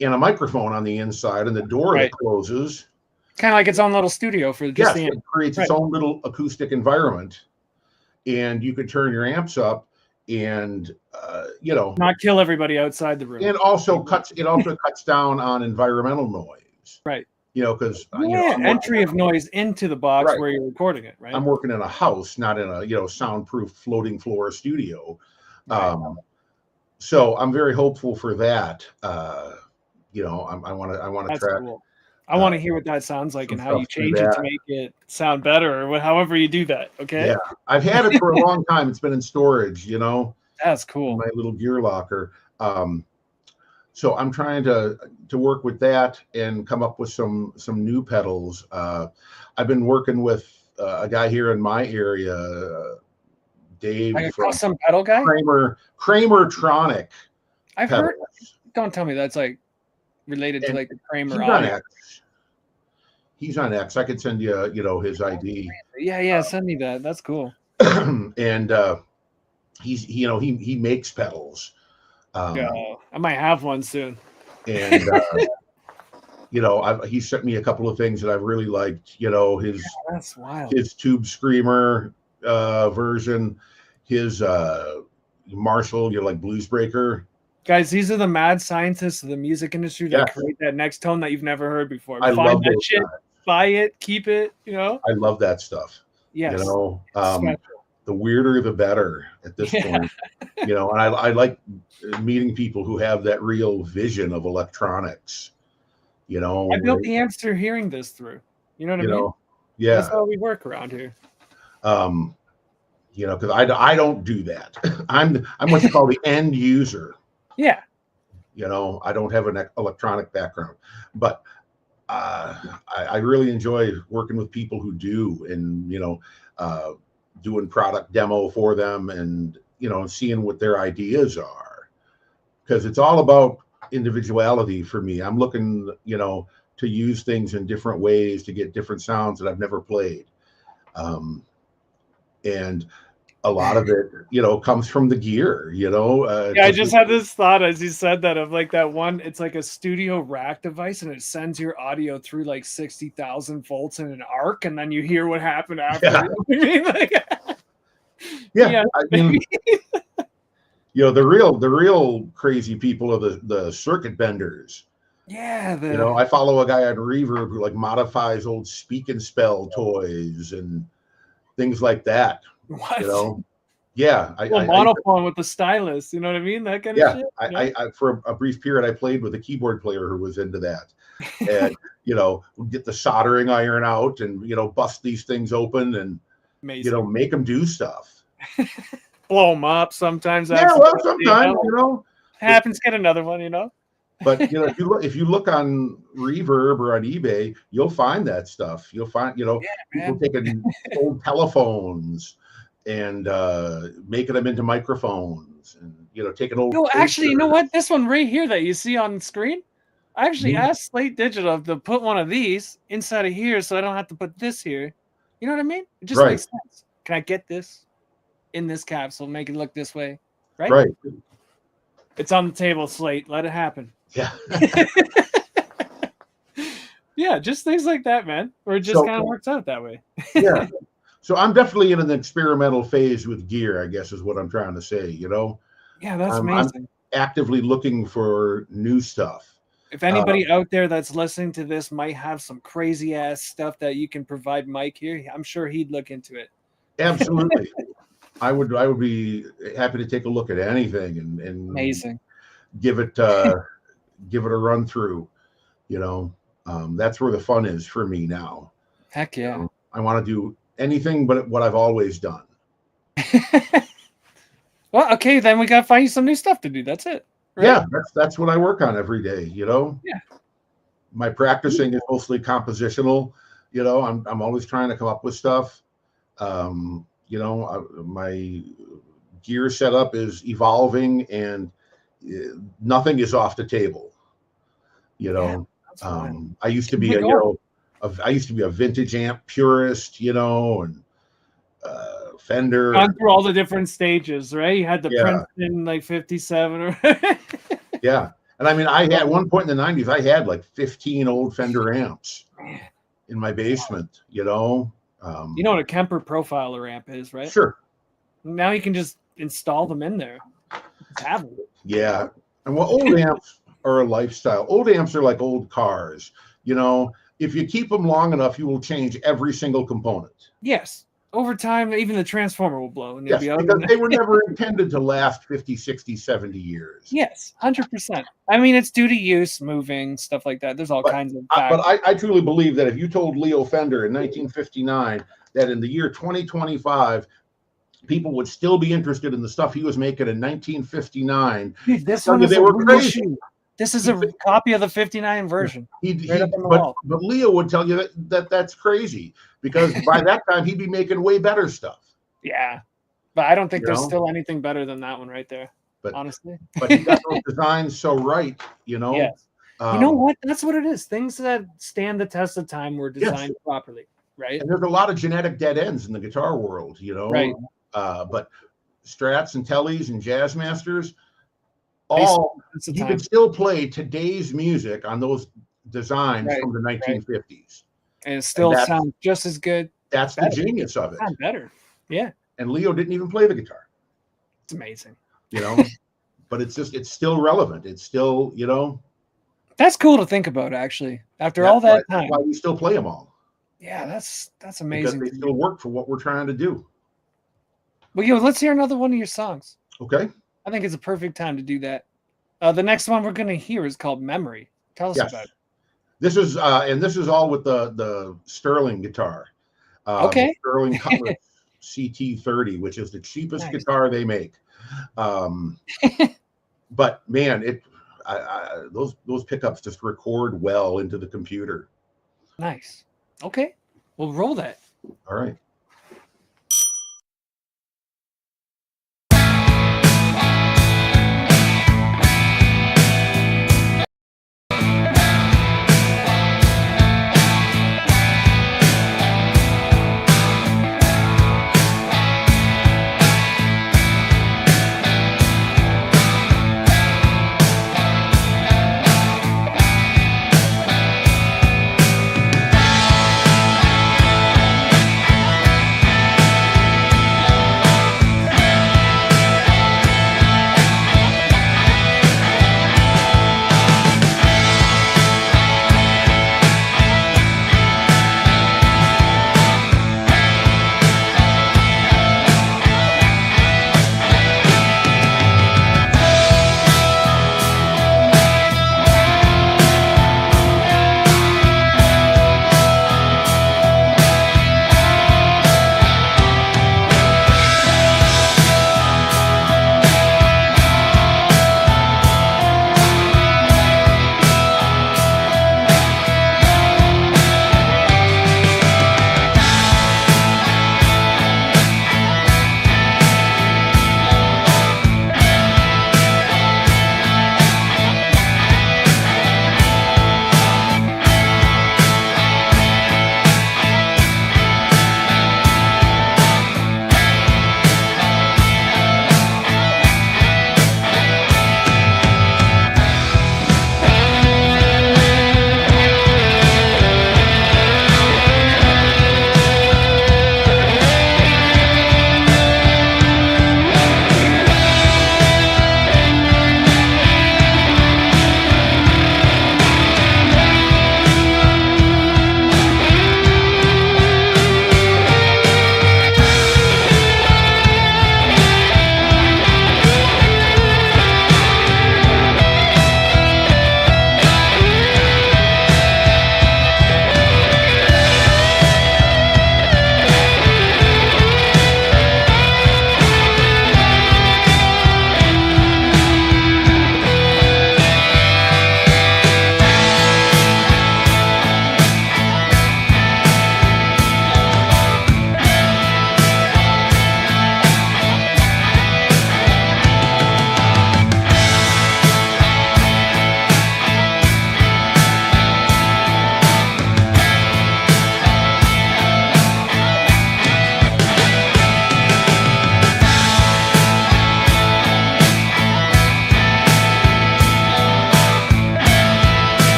and a microphone on the inside, and the door that closes. Kind of like its own little studio for just the amp. It creates its own little acoustic environment, and you could turn your amps up and not kill everybody outside the room. And also cuts down on environmental noise. Right. You know, because entry of noise into the box where you're recording it, right? I'm working in a house, not in a soundproof floating floor studio. Right. So I'm very hopeful for that. I want to track. Cool. I want to hear what that sounds like and how you change it to make it sound better, or however you do that. Okay. Yeah, I've had it for a long time. It's been in storage. You know. That's cool. My little gear locker. So I'm trying to work with that and come up with some new pedals. I've been working with a guy here in my area, Dave. Like a custom pedal guy? Kramertronic. I've heard. Don't tell me that's like related to like the Kramer. He's on X. I could send you, his ID. Yeah. Send me that. That's cool. And he makes pedals. I might have one soon. And he sent me a couple of things that I've really liked. That's wild. His Tube Screamer version, his Marshall, like Blues Breaker. Guys, these are the mad scientists of the music industry that Yes. create that next tone that you've never heard before. I Find love that those shit, guys. buy it, keep it, I love that stuff. Yes. The weirder the better at this point. And I like meeting people who have that real vision of electronics. I built the amps they're hearing this through. You know what I mean? Yeah. That's how we work around here. Because I don't do that. I'm what you call the end user. Yeah. I don't have an electronic background, but I really enjoy working with people who do, and doing product demo for them, and seeing what their ideas are, because it's all about individuality for me. I'm looking to use things in different ways to get different sounds that I've never played, and a lot of it comes from the gear. I just had this thought as you said that, of like that one, it's like a studio rack device and it sends your audio through like 60,000 volts in an arc, and then you hear what happened after. The real crazy people are the circuit benders. I follow a guy on Reverb who like modifies old Speak and Spell toys and things like that. What? Monophone with the stylus, you know what I mean? That kind of shit. I for a brief period I played with a keyboard player who was into that. And get the soldering iron out and bust these things open and make them do stuff. Blow them up sometimes. Sometimes happens. Get another one, But if you look on Reverb or on eBay, you'll find that stuff. You'll find people taking old telephones and making them into microphones, and taking old. No, actually, you know what? This one right here that you see on screen, I actually asked Slate Digital to put one of these inside of here, so I don't have to put this here. You know what I mean? It just makes sense. Can I get this in this capsule? Make it look this way, right? Right. It's on the table, Slate. Let it happen. Yeah. Yeah, just things like that, man. Or it just kind of works out that way. Yeah. So I'm definitely in an experimental phase with gear, I guess is what I'm trying to say, Yeah, that's amazing. I'm actively looking for new stuff. If anybody out there that's listening to this might have some crazy ass stuff that you can provide Mike here, I'm sure he'd look into it. Absolutely. I would be happy to take a look at anything and amazing. Give it a run through. That's where the fun is for me now. Heck yeah. I want to do anything but what I've always done. Well, okay, then we gotta find you some new stuff to do. That's it. Right? Yeah, that's what I work on every day. Yeah. My practicing is mostly compositional. I'm always trying to come up with stuff. My gear setup is evolving, and nothing is off the table. I used to be I used to be a vintage amp purist, and Fender. Gone through all the different stages, right? You had the Princeton like 57 or yeah. And I mean, I had one point in the 90s, I had like 15 old Fender amps in my basement, You know what a Kemper profiler amp is, right? Sure. Now you can just install them in there. Just have them. Yeah. And old amps are a lifestyle. Old amps are like old cars. If you keep them long enough, you will change every single component. Yes. Over time, even the transformer will blow. And yes, because they were never intended to last 50, 60, 70 years. Yes, 100%. I mean, it's due to use, moving, stuff like that. There's all kinds of factors. But I truly believe that if you told Leo Fender in 1959 that in the year 2025, people would still be interested in the stuff he was making in 1959, dude, this one they were crazy. This is a copy of the 59 version. But Leo would tell you that's crazy, because by that time he'd be making way better stuff. Yeah, but I don't think there's still anything better than that one right there. But honestly, but he got those designs so right. Yes. You know what? That's what it is. Things that stand the test of time were designed properly, right? And there's a lot of genetic dead ends in the guitar world, Right. But Strats and Tellys and Jazz Masters, you can still play today's music on those designs Right, from the right. 1950s. And it And still that's sounds just as good. that's the Better. genius of it. Sound better. Yeah, And Leo didn't even play the guitar, it's amazing. you know, but it's still relevant. It's still, you know, That's cool to think about, actually. After all that that's why time. we still play them all, Yeah, that's because amazing they to me. still work for what we're trying to do. Well, let's hear another one of your songs. Okay. I think it's a perfect time to do that. The next one we're going to hear is called Memory. Tell us Yes. about it. This is and this is all with the Sterling guitar. The Okay. Sterling Cutlass CT30, which is the cheapest Nice. guitar they make. But man, those pickups just record well into the computer. Nice. Okay. We'll roll that. All right.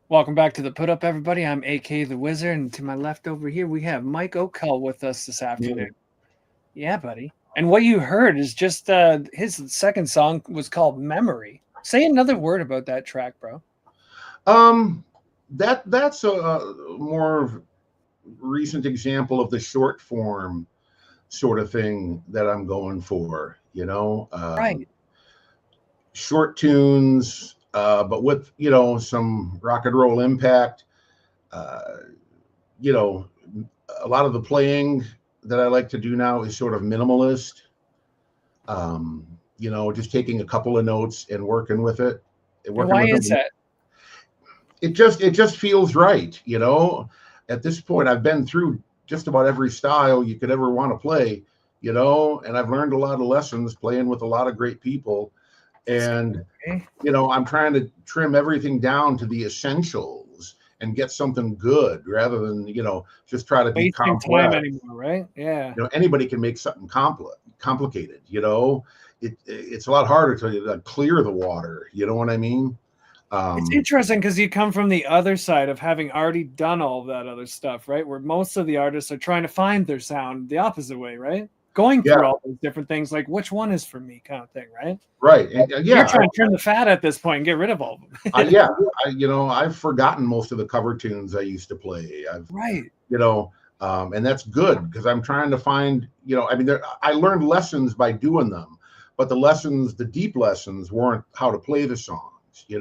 Welcome back to the Put Up, everybody. I'm AK the Wizard, and to my left over here we have Mike O'Cull with us this afternoon. Yeah, buddy. And what you heard is just his second song was called Memory. Say another word about that track, bro. That's a more recent example of the short form sort of thing that I'm going for, you know. Right. Short tunes, but with, you know, some rock and roll impact. You know, a lot of the playing that I like to do now is sort of minimalist. You know, just taking a couple of notes and working with it. And why is that? It just feels right, you know. At this point, I've been through just about every style you could ever want to play, you know, and I've learned a lot of lessons playing with a lot of great people. And Okay. I'm trying to trim everything down to the essentials and get something good rather than just try to be Wasting time complex. anymore, right? Yeah. Anybody can make something complicated. It's a lot harder to clear the water. You know what I mean? It's interesting because you come from the other side of having already done all that other stuff, right? Where most of the artists are trying to find their sound the opposite way, right? Going Yeah. through all those different things, like which one is for me, kind of thing, right? Right. And, You're trying to trim the fat at this point and get rid of all of them. I've forgotten most of the cover tunes I used to play. Right. And that's good because I'm trying to find, I learned lessons by doing them, but the deep lessons weren't how to play the songs, it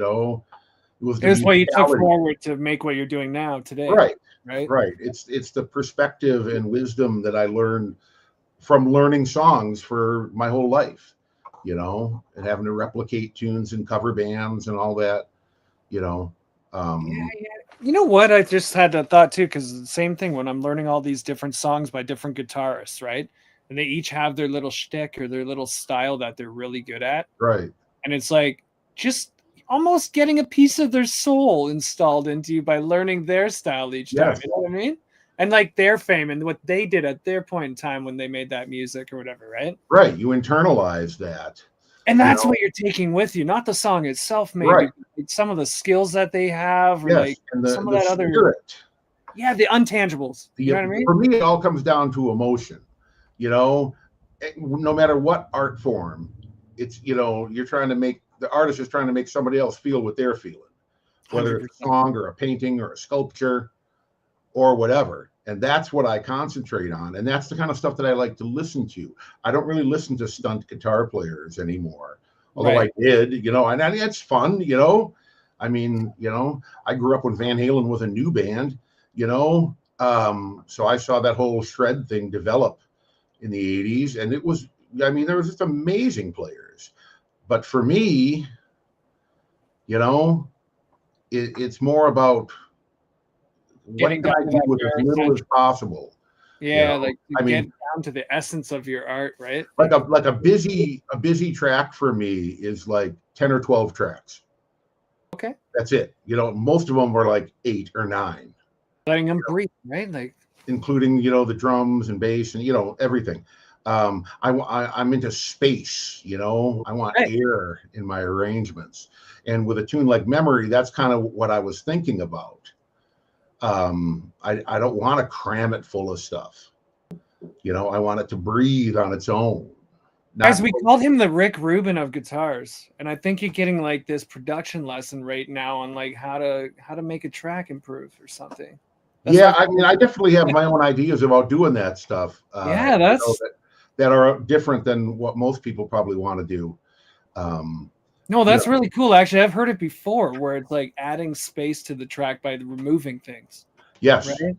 was It was what you took forward to make what you're doing now today. Right. Right. Right. It's the perspective and wisdom that I learned from learning songs for my whole life, and having to replicate tunes and cover bands and all that, Yeah. You know what? I just had that thought too, because the same thing when I'm learning all these different songs by different guitarists, right? And they each have their little shtick or their little style that they're really good at. Right. And it's like just almost getting a piece of their soul installed into you by learning their style each time. Yes. You know what I mean? And like their fame and what they did at their point in time when they made that music or whatever, right? Right. You internalize that. And that's what you're taking with you, not the song itself, maybe, Right. but some of the skills that they have, or Yes. like And some of that spirit. other, the untangibles. You know what I mean? For me, it all comes down to emotion. No matter what art form, it's you're trying to make the artist is trying to make somebody else feel what they're feeling, whether 100%. It's a song or a painting or a sculpture or whatever. And that's what I concentrate on. And that's the kind of stuff that I like to listen to. I don't really listen to stunt guitar players anymore, although I did, and it's fun, I mean, I grew up when Van Halen was a new band, so I saw that whole shred thing develop in the 80s. And there was just amazing players. But for me, it's more about what can I do with as little as possible. Yeah, like get down to the essence of your art, right? Like a busy track for me is like 10 or 12 tracks. Okay. That's it. Most of them were like 8 or 9. Letting them breathe, right? Like including the drums and bass and everything. I'm into space. I want air in my arrangements. And with a tune like Memory, that's kind of what I was thinking about. I don't want to cram it full of stuff. I want it to breathe on its own. Guys, we called him the Rick Rubin of guitars, and I think you're getting like this production lesson right now on like how to make a track improve or something. That's I definitely have my own ideas about doing that stuff. That are different than what most people probably want to do. No, that's really cool. Actually, I've heard it before where it's like adding space to the track by removing things. Yes. Right?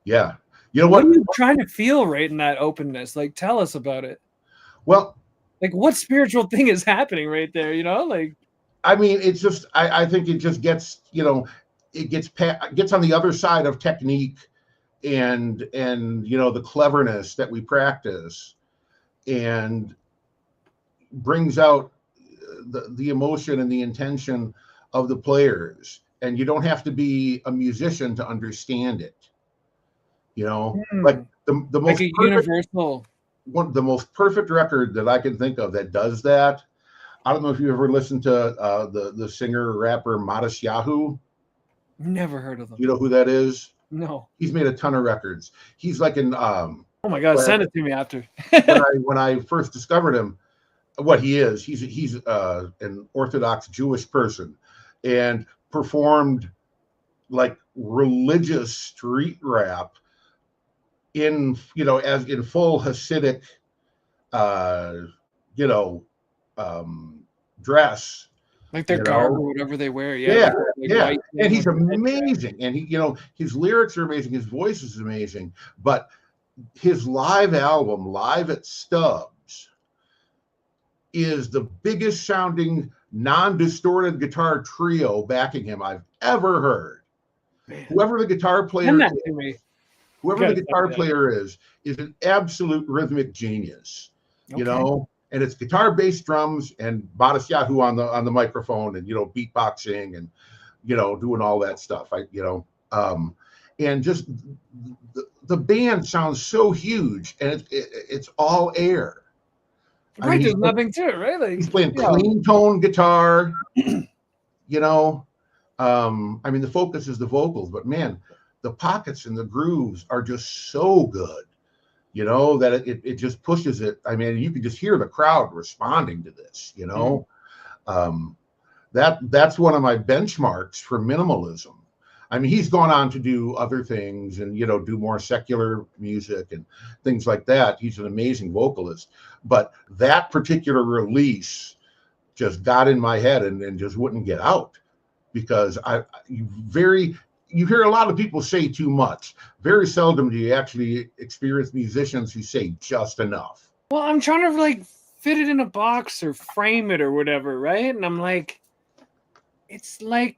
Yeah. What are you trying to feel right in that openness? Like, tell us about it. Well, like what spiritual thing is happening right there? It's just, I think it just gets, it gets on the other side of technique and the cleverness that we practice and brings out the emotion and the intention of the players. And you don't have to be a musician to understand it. Like the most like a universal the most perfect record that I can think of that does that. I don't know if you ever listened to the singer rapper Modest Yahoo. Never heard of them. You know who that is? No. He's made a ton of records. He's like an oh my god, send it to me after. when I first discovered him, what he is, he's an Orthodox Jewish person and performed like religious street rap in as in full Hasidic dress, like their garb or whatever they wear. And he's amazing. And he his lyrics are amazing, his voice is amazing, but his live album, Live at Stubbs, is the biggest sounding non-distorted guitar trio backing him I've ever heard. Man. Whoever the guitar player is an absolute rhythmic genius. Okay. and it's guitar, bass, drums, and Boris Yahoo on the microphone, and beatboxing, and doing all that stuff. And just the band sounds so huge, and it's all air. Right, there's nothing to it, right? Like, he's playing clean tone guitar. The focus is the vocals, but man, the pockets and the grooves are just so good. That it just pushes it. I mean, you can just hear the crowd responding to this. That's one of my benchmarks for minimalism. I mean, he's gone on to do other things and do more secular music and things like that. He's an amazing vocalist, but that particular release just got in my head and just wouldn't get out, because you hear a lot of people say too much. Very seldom do you actually experience musicians who say just enough. Well, I'm trying to like fit it in a box or frame it or whatever, right? And I'm like, it's like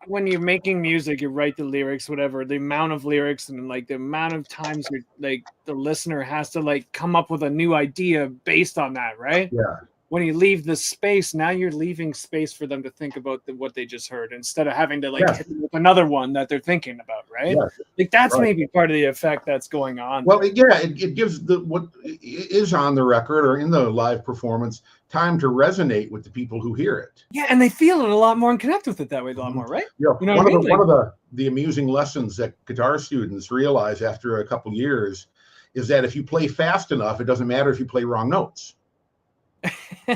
when you're making music, you write the lyrics, whatever, the amount of lyrics and like the amount of times you're like the listener has to like come up with a new idea based on that, right? Yeah. When you leave the space, now you're leaving space for them to think about what they just heard, instead of having to like hit them with another one that they're thinking about, right? Yes. Like that's maybe part of the effect that's going on. Well, it gives what is on the record or in the live performance time to resonate with the people who hear it. Yeah, and they feel it a lot more and connect with it that way a lot more, right? Yeah. One of the amusing lessons that guitar students realize after a couple years is that if you play fast enough, it doesn't matter if you play wrong notes.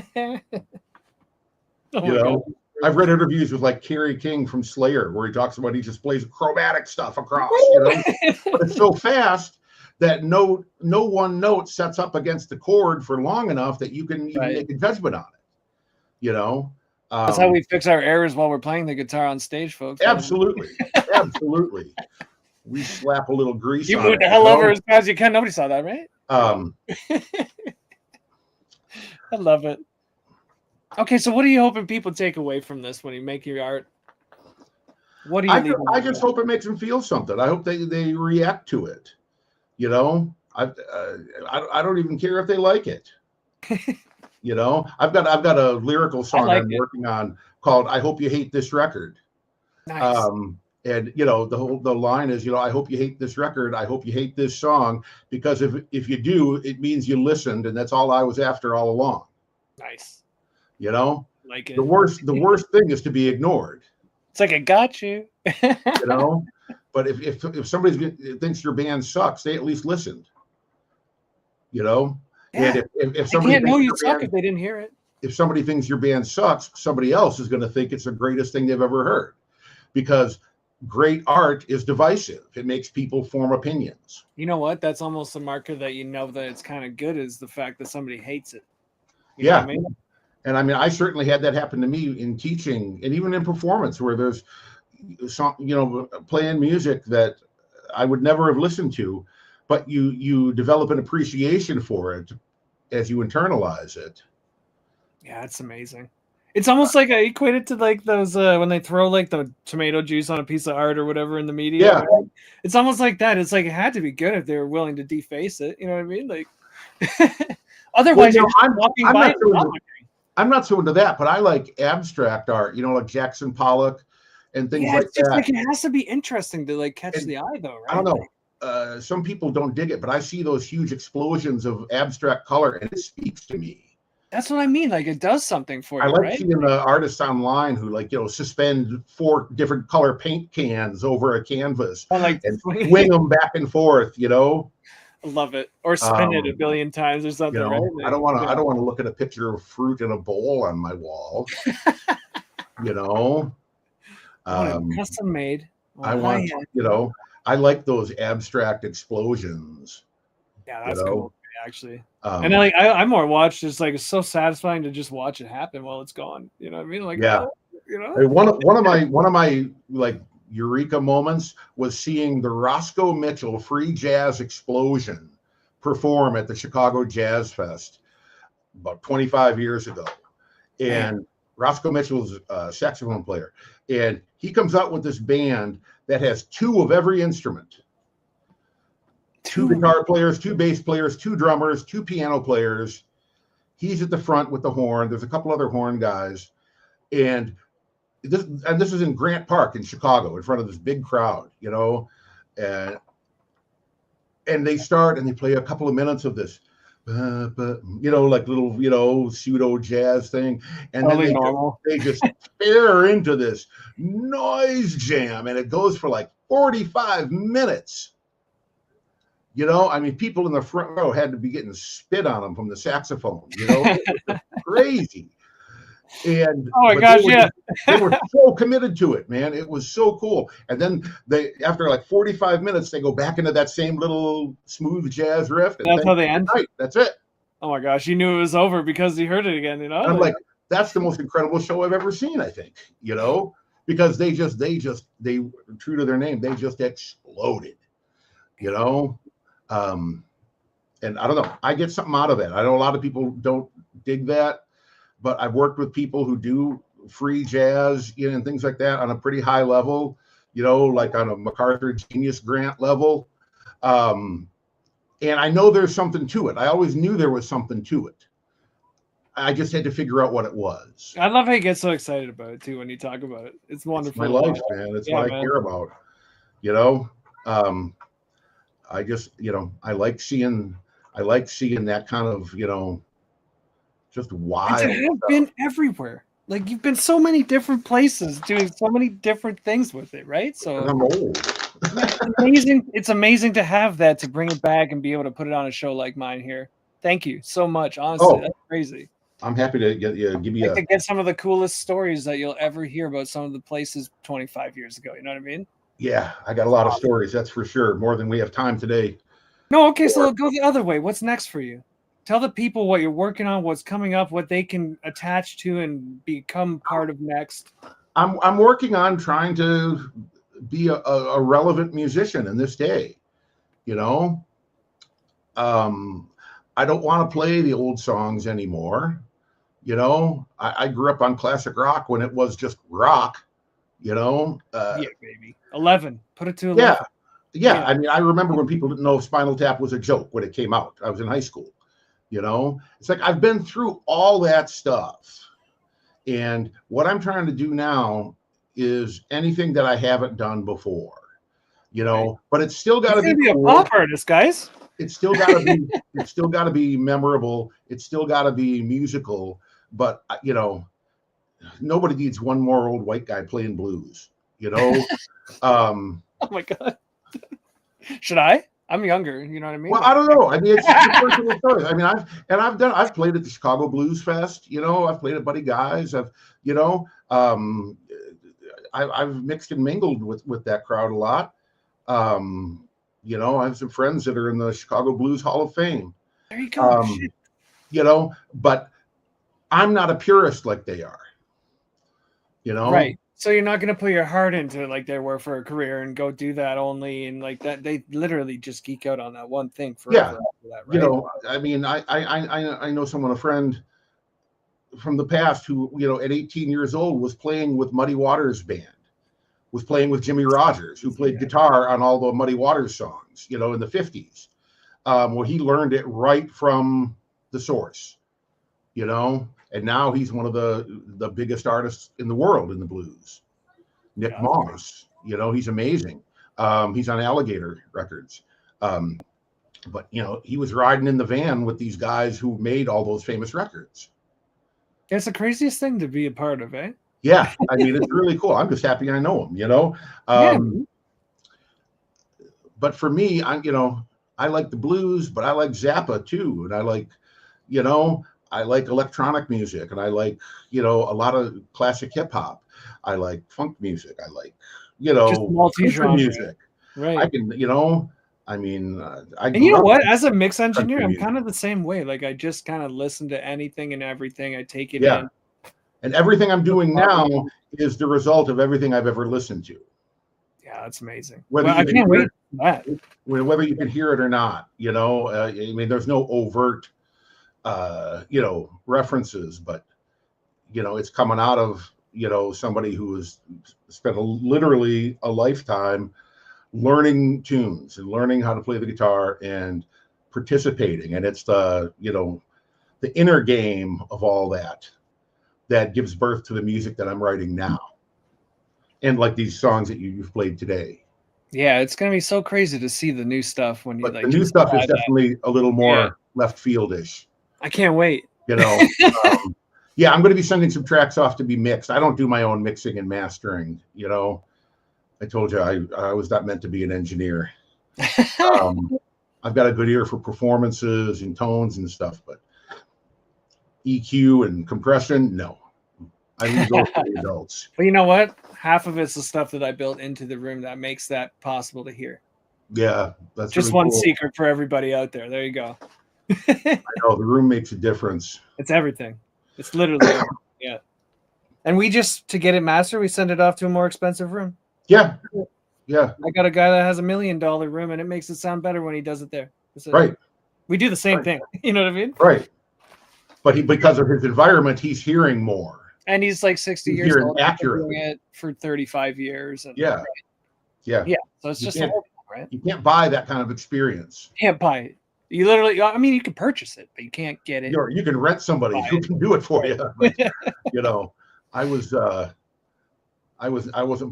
I've read interviews with like Kerry King from Slayer where he talks about he just plays chromatic stuff across, but it's so fast that no one note sets up against the chord for long enough that you can even make a judgment on it. That's how we fix our errors while we're playing the guitar on stage, folks. Absolutely. Absolutely. We slap a little grease on it. You moved the hell over as fast as you can. Nobody saw that, right? I love it. Okay, so what are you hoping people take away from this when you make your art? What do you? I just hope it makes them feel something. I hope they react to it. I don't even care if they like it. I've got a lyrical song I'm working on called "I Hope You Hate This Record." Nice. And the line is, I hope you hate this record. I hope you hate this song, because if you do, it means you listened, and that's all I was after all along. Nice. Like it. The worst thing is to be ignored. It's like I got you. But if somebody thinks your band sucks, they at least listened. Yeah. And if somebody can't know you suck if they didn't hear it. If somebody thinks your band sucks, somebody else is going to think it's the greatest thing they've ever heard, because great art is divisive. It makes people form opinions. You know what? That's almost a marker that that it's kind of good, is the fact that somebody hates it. You know what I mean? And I certainly had that happen to me in teaching and even in performance, where there's playing music that I would never have listened to, but you develop an appreciation for it as you internalize it. Yeah, it's amazing. It's almost like I equate it to like those when they throw like the tomato juice on a piece of art or whatever in the media. Yeah. Right? It's almost like that. It's like it had to be good if they were willing to deface it. You know what I mean? Like otherwise, I'm not so into that, but I like abstract art. Like Jackson Pollock and things like it's just that. like it has to be interesting to like catch the eye, though, right? I don't know. Some people don't dig it, but I see those huge explosions of abstract color, and it speaks to me. That's what I mean. Like it does something for you. I like right? seeing the artists online who suspend 4 different color paint cans over a canvas and swing them back and forth. I love it. Or spin it a billion times or something. Right? I don't want to look at a picture of fruit in a bowl on my wall. Custom made. I want. I like those abstract explosions. Yeah, that's cool. Actually, and I more watch. Just like it's so satisfying to just watch it happen while it's gone. You know what I mean? Like, Hey, one of my like eureka moments was seeing the Roscoe Mitchell Free Jazz Explosion perform at the Chicago Jazz Fest about 25 years ago, and Roscoe Mitchell's a saxophone player, and he comes out with this band that has 2 of every instrument. 2 guitar players, 2 bass players, 2 drummers, 2 piano players, He's at the front with the horn. There's a couple other horn guys, and this is in Grant Park in Chicago, in front of this big crowd, you know, and they start and they play a couple of minutes of this, you know, like little, you know, pseudo jazz thing, and Totally then normal. they just tear into this noise jam, and it goes for like 45 minutes. You know, I mean, people in the front row had to be getting spit on them from the saxophone. You know, it was just crazy. And Oh my gosh, yeah. they were so committed to it, man. It was so cool. And then they, after like 45 minutes, they go back into that same little smooth jazz riff. And That's how they end. Night. That's it. Oh my gosh, you knew it was over because you heard it again. You know, and I'm like, that's the most incredible show I've ever seen. I think, you know, because they true to their name, they just exploded. You know. And I don't know, I get something out of it. I know a lot of people don't dig that, but I've worked with people who do free jazz, you know, and things like that on a pretty high level, you know, like on a MacArthur Genius Grant level. And I know there's something to it. I always knew there was something to it. I just had to figure out what it was. I love how you get so excited about it too when you talk about it. It's wonderful. It's my life, man. It's what I care about, you know. I just, you know, I like seeing that kind of, you know, just wild. And you have been everywhere. Like, you've been so many different places doing so many different things with it, right? So I'm old. It's amazing. It's amazing to have that, to bring it back and be able to put it on a show like mine here. Thank you so much. Honestly, that's crazy. I'm happy to give you to get some of the coolest stories that you'll ever hear about some of the places 25 years ago. You know what I mean? Yeah, I got a lot of stories, that's for sure. More than we have time today. No, okay, so go the other way. What's next for you? Tell the people what you're working on, what's coming up, what they can attach to and become part of next. I'm working on trying to be a relevant musician in this day. You know, I don't want to play the old songs anymore. You know, I grew up on classic rock when it was just rock. You know, yeah, baby. 11. Put it to 11. Yeah. I mean, I remember when people didn't know Spinal Tap was a joke when it came out. I was in high school. You know, it's like I've been through all that stuff. And what I'm trying to do now is anything that I haven't done before. You know, but it's still got to be cool. A pop artist, guys. It's still got to be. It's still got to be memorable. It's still got to be musical. But you know, nobody needs one more old white guy playing blues. You know. Oh my God. Should I? I'm younger. You know what I mean? Well, I don't know. I mean, it's personal story. I mean, I've played at the Chicago Blues Fest. You know, I've played at Buddy Guy's. I've mixed and mingled with that crowd a lot. You know, I have some friends that are in the Chicago Blues Hall of Fame. There you go. You know, but I'm not a purist like they are. You know, right? So you're not going to put your heart into it like they were for a career and go do that only, and like that they literally just geek out on that one thing forever. Yeah, that, right? You know, I mean, I know someone, a friend from the past, who, you know, at 18 years old was playing with Muddy Waters band, was playing with Jimmy Rogers, who played guitar on all the Muddy Waters songs, you know, in the 50s. Well, he learned it right from the source, you know. And now he's one of the biggest artists in the world in the blues. Nick Moss, you know, he's amazing. He's on Alligator Records. But, you know, he was riding in the van with these guys who made all those famous records. It's the craziest thing to be a part of, eh? Yeah, I mean, it's really cool. I'm just happy I know him, you know. But for me, I like the blues, but I like Zappa too. And I like, you know, I like electronic music, and I like, you know, a lot of classic hip hop. I like funk music. I like, you know, just multi-genre music. Right. I can, you know, I mean, and you know what? As a mix engineer, I'm kind of the same way. Like, I just kind of listen to anything and everything. I take it in. And everything I'm doing now is the result of everything I've ever listened to. Yeah, that's amazing. I can't wait for that. Whether you can hear it or not, you know, I mean, there's no overt, you know, references, but, you know, it's coming out of, you know, somebody who has spent literally a lifetime learning tunes and learning how to play the guitar and participating. And it's the, you know, the inner game of all that gives birth to the music that I'm writing now. And like these songs that you've played today. Yeah, it's gonna be so crazy to see the new stuff when you But like. the new just stuff is apply that. definitely a little more left fieldish. I can't wait. You know, yeah, I'm going to be sending some tracks off to be mixed. I don't do my own mixing and mastering. You know, I told you I was not meant to be an engineer. I've got a good ear for performances and tones and stuff, but EQ and compression, no. I leave those to the adults. But you know what? Half of it's the stuff that I built into the room that makes that possible to hear. Yeah, that's just really one cool. secret for everybody out there. There you go. I know the room makes a difference. It's everything. It's literally everything. Yeah. And we just, to get it mastered, we send it off to a more expensive room. Yeah. Yeah. I got a guy that has $1 million room and it makes it sound better when he does it there. Right. We do the same thing. You know what I mean? Right. But because of his environment, he's hearing more. And he's like 60 he's years old. Accurately. Doing it for 35 years. And, yeah. Yeah. Yeah. So it's just, right? You can't buy that kind of experience. Can't buy it. You literally, I mean, you can purchase it, but you can't get it. You can rent somebody who can do it for you. But, you know, I wasn't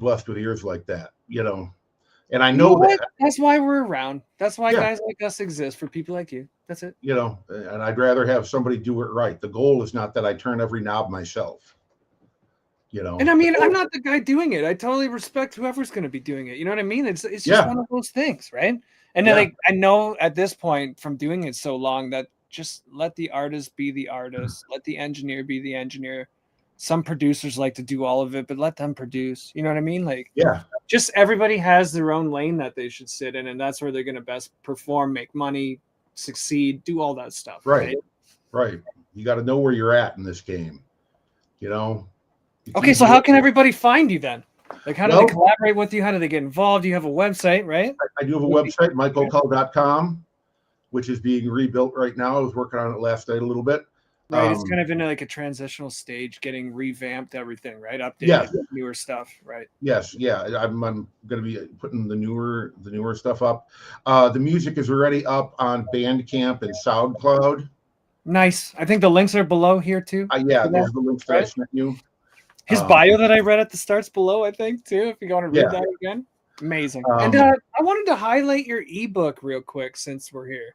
blessed with ears like that, you know. And I know that. That's why we're around. That's why guys like us exist, for people like you. That's it. You know, and I'd rather have somebody do it right. The goal is not that I turn every knob myself. You know. And I mean, I'm not the guy doing it. I totally respect whoever's going to be doing it. You know what I mean? It's just one of those things, right? And then, like, I know at this point from doing it so long that just let the artist be the artist, let the engineer be the engineer. Some producers like to do all of it, but let them produce. You know what I mean? Like, just everybody has their own lane that they should sit in, and that's where they're going to best perform, make money, succeed, do all that stuff. Right. You got to know where you're at in this game. You know. Okay, so how can everybody find you then? Like, how do they collaborate with you? How do they get involved? You have a website, right? I do have a website, michaelcull.com, which is being rebuilt right now. I was working on it last night a little bit. Right, it's kind of in like a transitional stage, getting revamped, everything, right? Updated, newer stuff, right? Yes, yeah. I'm going to be putting the newer stuff up. The music is already up on Bandcamp and SoundCloud. Nice. I think the links are below here too. Yeah, those are the links that I sent you. His bio that I read at the start's below, I think, too, if you want to read that again. Amazing. And I wanted to highlight your ebook real quick since we're here.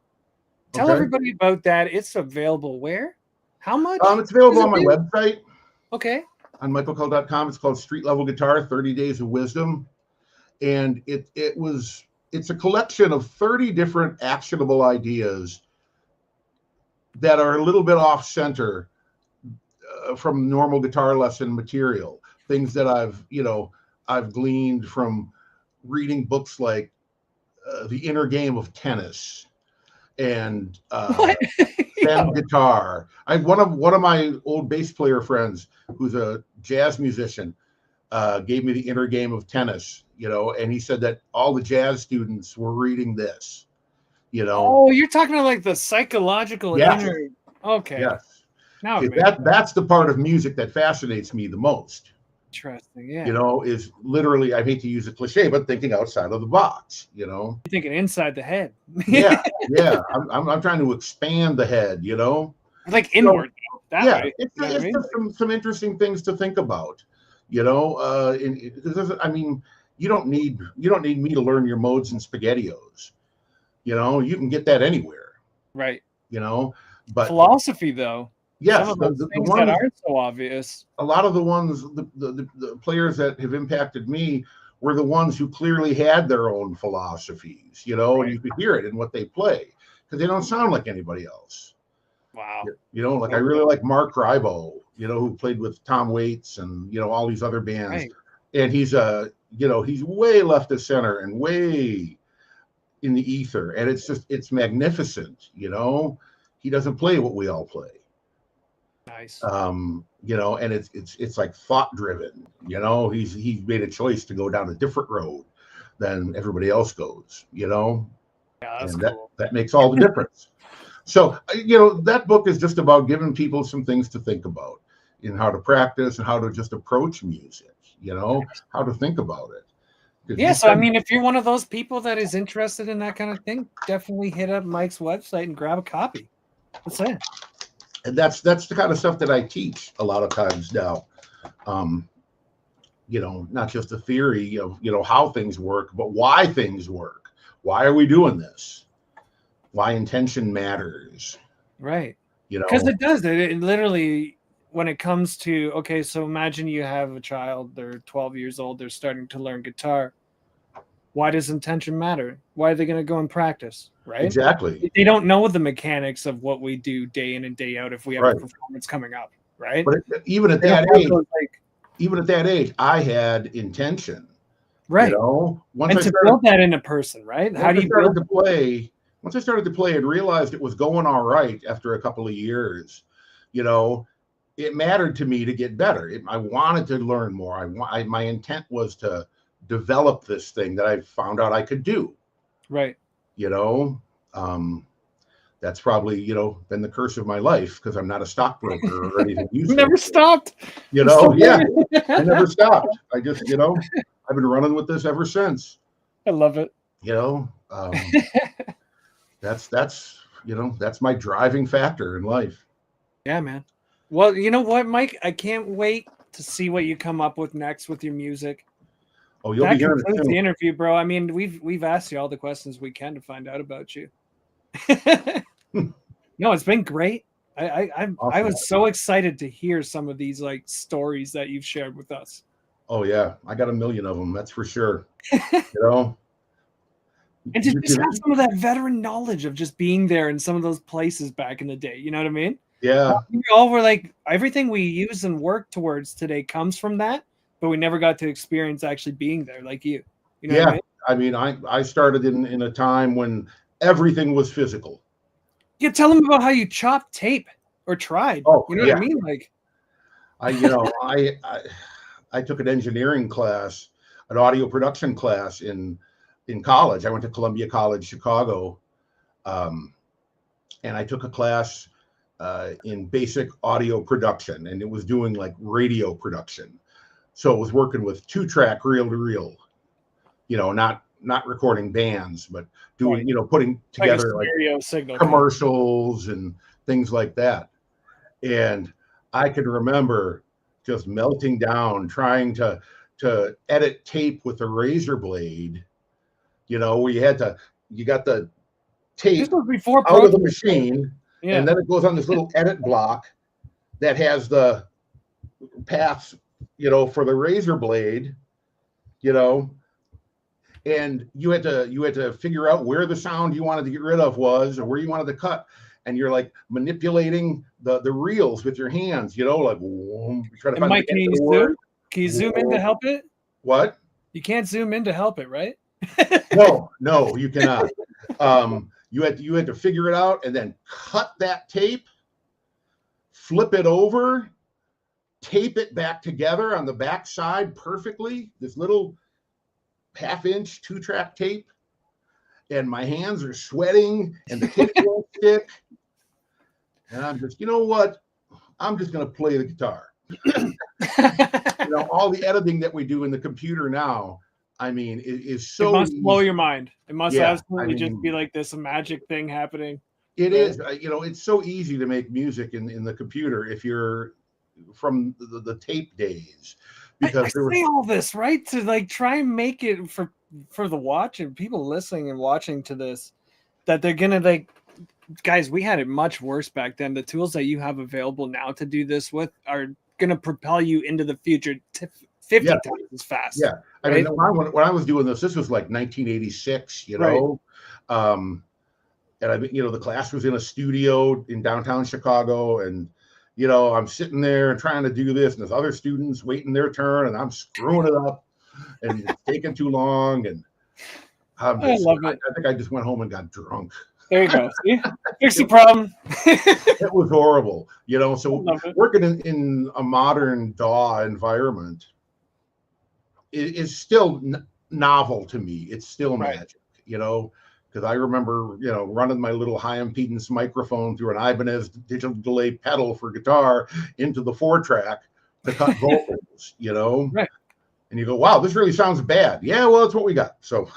Tell everybody about that. It's available where? How much? It's available on my website. Okay. On michaelcull.com. It's called Street Level Guitar, 30 Days of Wisdom. And it's a collection of 30 different actionable ideas that are a little bit off center from normal guitar lesson material, things that I've gleaned from reading books like The Inner Game of Tennis and Zen Guitar. One of my old bass player friends, who's a jazz musician, gave me The Inner Game of Tennis, and he said that all the jazz students were reading this, Oh, you're talking about like the psychological inner. Okay. Yes. Now that's the part of music that fascinates me the most. Interesting, yeah. Is literally, I hate to use a cliche, but thinking outside of the box. You're thinking inside the head. yeah. I'm trying to expand the head. Like inward. It's just some interesting things to think about. Because you don't need me to learn your modes and SpaghettiOs. You can get that anywhere. Right. But philosophy though. Yes, some of the things that aren't so obvious. A lot of the ones, the players that have impacted me were the ones who clearly had their own philosophies, and you could hear it in what they play because they don't sound like anybody else. Wow. Like I really like Mark Ribot, who played with Tom Waits and, all these other bands. Right. And he's he's way left of center and way in the ether. And it's magnificent, He doesn't play what we all play. Nice. And it's like thought driven, he's made a choice to go down a different road than everybody else goes, Yeah, that's and cool. that makes all the difference. So, that book is just about giving people some things to think about in how to practice and how to just approach music, how to think about it. Yeah, so I mean, if you're one of those people that is interested in that kind of thing, definitely hit up Mike's website and grab a copy. That's it. And that's the kind of stuff that I teach a lot of times now. You know, not just the theory of, you know, how things work, but why things work. Why are we doing this? Why intention matters. Right. You know, Because it does. It literally, when it comes to, okay, so imagine you have a child, they're 12 years old, they're starting to learn guitar. Why does intention matter? Why are they going to go and practice? Right. exactly. They don't know the mechanics of what we do day in and day out if we have Right. a performance coming up. Right. But even at They don't that have age, those, like, even at that age, I had intention. right. You know, once And I to started, build that in a person, right? How do you build to play, once I started to play and realized it was going all right after a couple of years, you know, it mattered to me to get better. I wanted to learn more. My intent was to develop this thing that I found out I could do. right? You know, that's probably, you know, been the curse of my life because I'm not a stockbroker or anything useful. Never stopped. You know, yeah, I never stopped. I just, you know, I've been running with this ever since. I love it. You know, that's you know, that's my driving factor in life. Yeah, man. Well, you know what, Mike? I can't wait to see what you come up with next with your music. Oh, you'll That be hearing it concludes the soon. interview, bro. I mean, we've asked you all the questions we can to find out about you. No, it's been great. I Awesome. was so excited to hear some of these like stories that you've shared with us. Oh yeah, I got a million of them. That's for sure. You know, And to just have some of that veteran knowledge of just being there in some of those places back in the day. You know what I mean? yeah, We all were like, everything we use and work towards today comes from that, but we never got to experience actually being there like you. You know yeah. what I mean? I started in a time when everything was physical. Yeah, tell them about how you chopped tape or tried. Oh, You know yeah. what I mean? Like, I took an engineering class, an audio production class in college. I went to Columbia College, Chicago, and I took a class in basic audio production, and it was doing like radio production. So it was working with 2-track reel-to-reel, you know, not recording bands, but doing, right. you know, putting together like a stereo signal commercials and things like that. And I can remember just melting down trying to edit tape with a razor blade, you know, where you got the tape This was before out of the machine, yeah. and then it goes on this little edit block that has the paths, you know, for the razor blade, you know, and you had to figure out where the sound you wanted to get rid of was or where you wanted to cut, and you're like manipulating the reels with your hands, you know, like try to And find Mike, the word. Can you zoom in to help it? What? You can't zoom in to help it, right? No, you cannot. You had to figure it out and then cut that tape, flip it over, tape it back together on the back side perfectly. This little 1/2-inch 2-track tape, and my hands are sweating and the tape won't stick. And I'm just, you know what? I'm just going to play the guitar. You know, all the editing that we do in the computer now, I mean, is so. It must blow your mind. It must absolutely just mean, be like this magic thing happening. It is, you know, it's so easy to make music in the computer if you're from the tape days. Because I say all this, right? To like try and make it for the watch and people listening and watching to this, that they're gonna like, guys, we had it much worse back then. The tools that you have available now to do this with are gonna propel you into the future 50 times as fast. Yeah, I right? mean, when I was doing this was like 1986, you know, and you know, the class was in a studio in downtown Chicago, and you know, I'm sitting there trying to do this, and there's other students waiting their turn, and I'm screwing it up, and it's taking too long, and I love it. I think I just went home and got drunk. There you go. See? Fix the problem. It was horrible, you know. So working in a modern DAW environment is still novel to me. It's still magic, you know. Because I remember, you know, running my little high impedance microphone through an Ibanez digital delay pedal for guitar into the 4-track to cut vocals, you know? Right. And you go, wow, this really sounds bad. Yeah, well, that's what we got. So.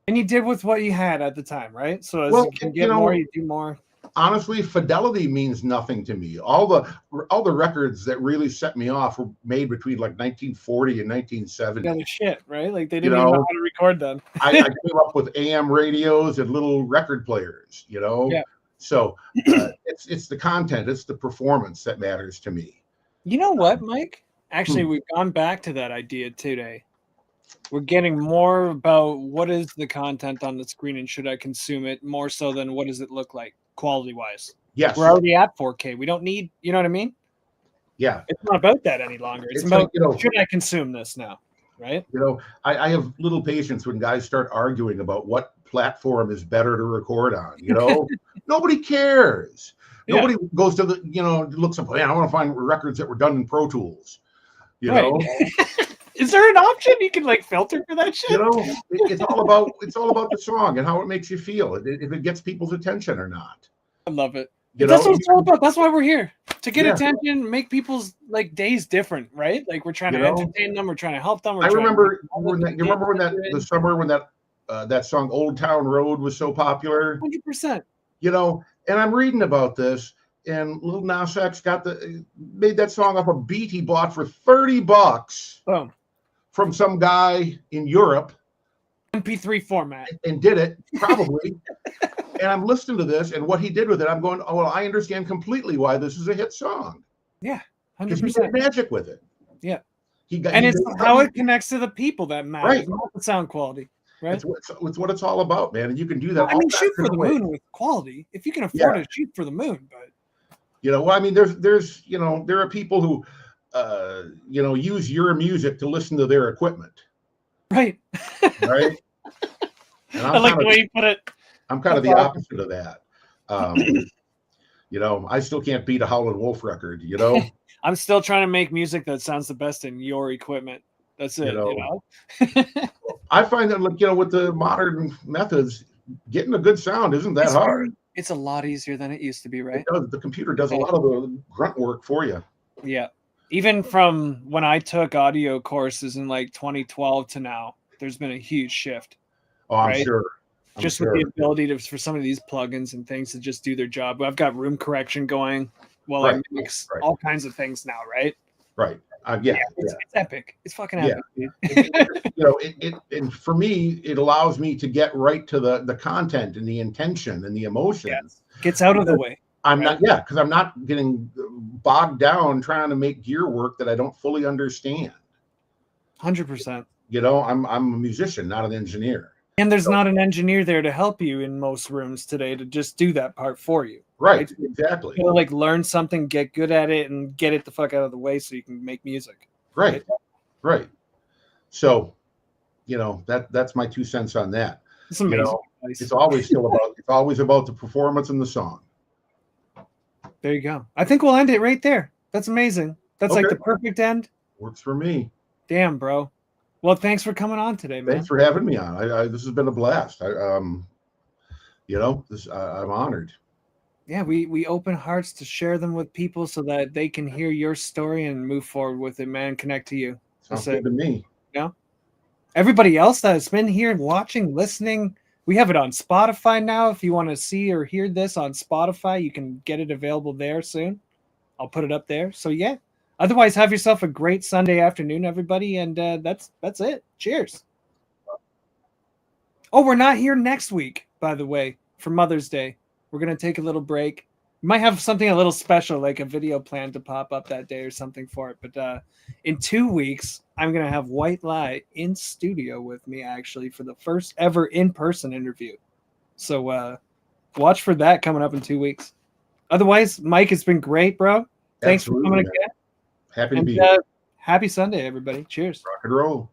And you did with what you had at the time, right? So as you can get more, you do more. honestly, fidelity means nothing to me. All the records that really set me off were made between like 1940 and 1970. Yeah, the shit, right? Like they You didn't even know know, how to record them. I came up with AM radios and little record players. Yeah. So it's the content, it's the performance that matters to me. You know what, Mike? Actually, we've gone back to that idea today. We're getting more about what is the content on the screen and should I consume it more so than what does it look like quality wise. Yes. We're already at 4K. We don't need, you know what I mean? Yeah. It's not about that any longer. It's about like, should I consume this now? Right? I have little patience when guys start arguing about what platform is better to record on. Nobody cares. Yeah. Nobody goes to looks up, man, I want to find records that were done in Pro Tools. Right. Is there an option you can like filter for that shit? It's all about the song and how it makes you feel, if it gets people's attention or not. I love it. That's what it's all about. That's why we're here, to get attention, make people's like days different, right? Like we're trying to entertain them, we're trying to help them. I remember when the summer when that song "Old Town Road" was so popular. 100%. And I'm reading about this, and Lil Nas X made that song off a beat he bought for $30. Boom. From some guy in Europe. MP3 format. And did it, probably. And I'm listening to this, and what he did with it, I'm going, oh, well, I understand completely why this is a hit song. Yeah, 100%. Because he did magic with it. Yeah. It's how it connects to the people that matters, right. Not the sound quality. Right? It's what it's all about, man. And you can do that. I mean, shoot for the moon with quality. If you can afford it, shoot for the moon. But I mean, there's there are people who use your music to listen to their equipment. Right. Right. And I like the way you put it. I'm kind of the opposite of that. I still can't beat a Howlin' Wolf record, I'm still trying to make music that sounds the best in your equipment. That's it, I find that, with the modern methods, getting a good sound isn't that hard. It's a lot easier than it used to be, right? The computer does a lot of the grunt work for you. Yeah. Even from when I took audio courses in like 2012 to now, there's been a huge shift. Oh, I'm sure. With the ability for some of these plugins and things to just do their job. I've got room correction going while I mix all kinds of things now, right? Right. It's epic. It's fucking epic. Dude. And for me, it allows me to get right to the content and the intention and the emotions. Yes. Gets out of the way. Because I'm not getting bogged down trying to make gear work that I don't fully understand. 100%. I'm a musician, not an engineer. And there's not an engineer there to help you in most rooms today to just do that part for you. Right? Exactly. You learn something, get good at it, and get it the fuck out of the way so you can make music. Right. So, that's my 2 cents on that. It's amazing. It's always about the performance and the song. There you go. I think we'll end it right there. That's amazing. That's like the perfect end. Works for me. Damn, bro. Well, thanks for coming on today, man. Thanks for having me on. This has been a blast. I'm honored. Yeah, we open hearts to share them with people so that they can hear your story and move forward with it, man. Connect to you. Sounds good to me. Everybody else that has been here watching, listening, we have it on Spotify now. If you want to see or hear this on Spotify, you can get it available there soon. I'll put it up there. So yeah. Otherwise, have yourself a great Sunday afternoon, everybody, and that's it. Cheers. Oh, we're not here next week, by the way, for Mother's Day. We're going to take a little break. We might have something a little special, like a video plan to pop up that day or something for it. But in 2 weeks, I'm going to have White Lie in studio with me, actually, for the first ever in-person interview. So watch for that coming up in 2 weeks. Otherwise, Mike, it's been great, bro. Thanks for coming again. Happy to be here. Happy Sunday, everybody. Cheers. Rock and roll.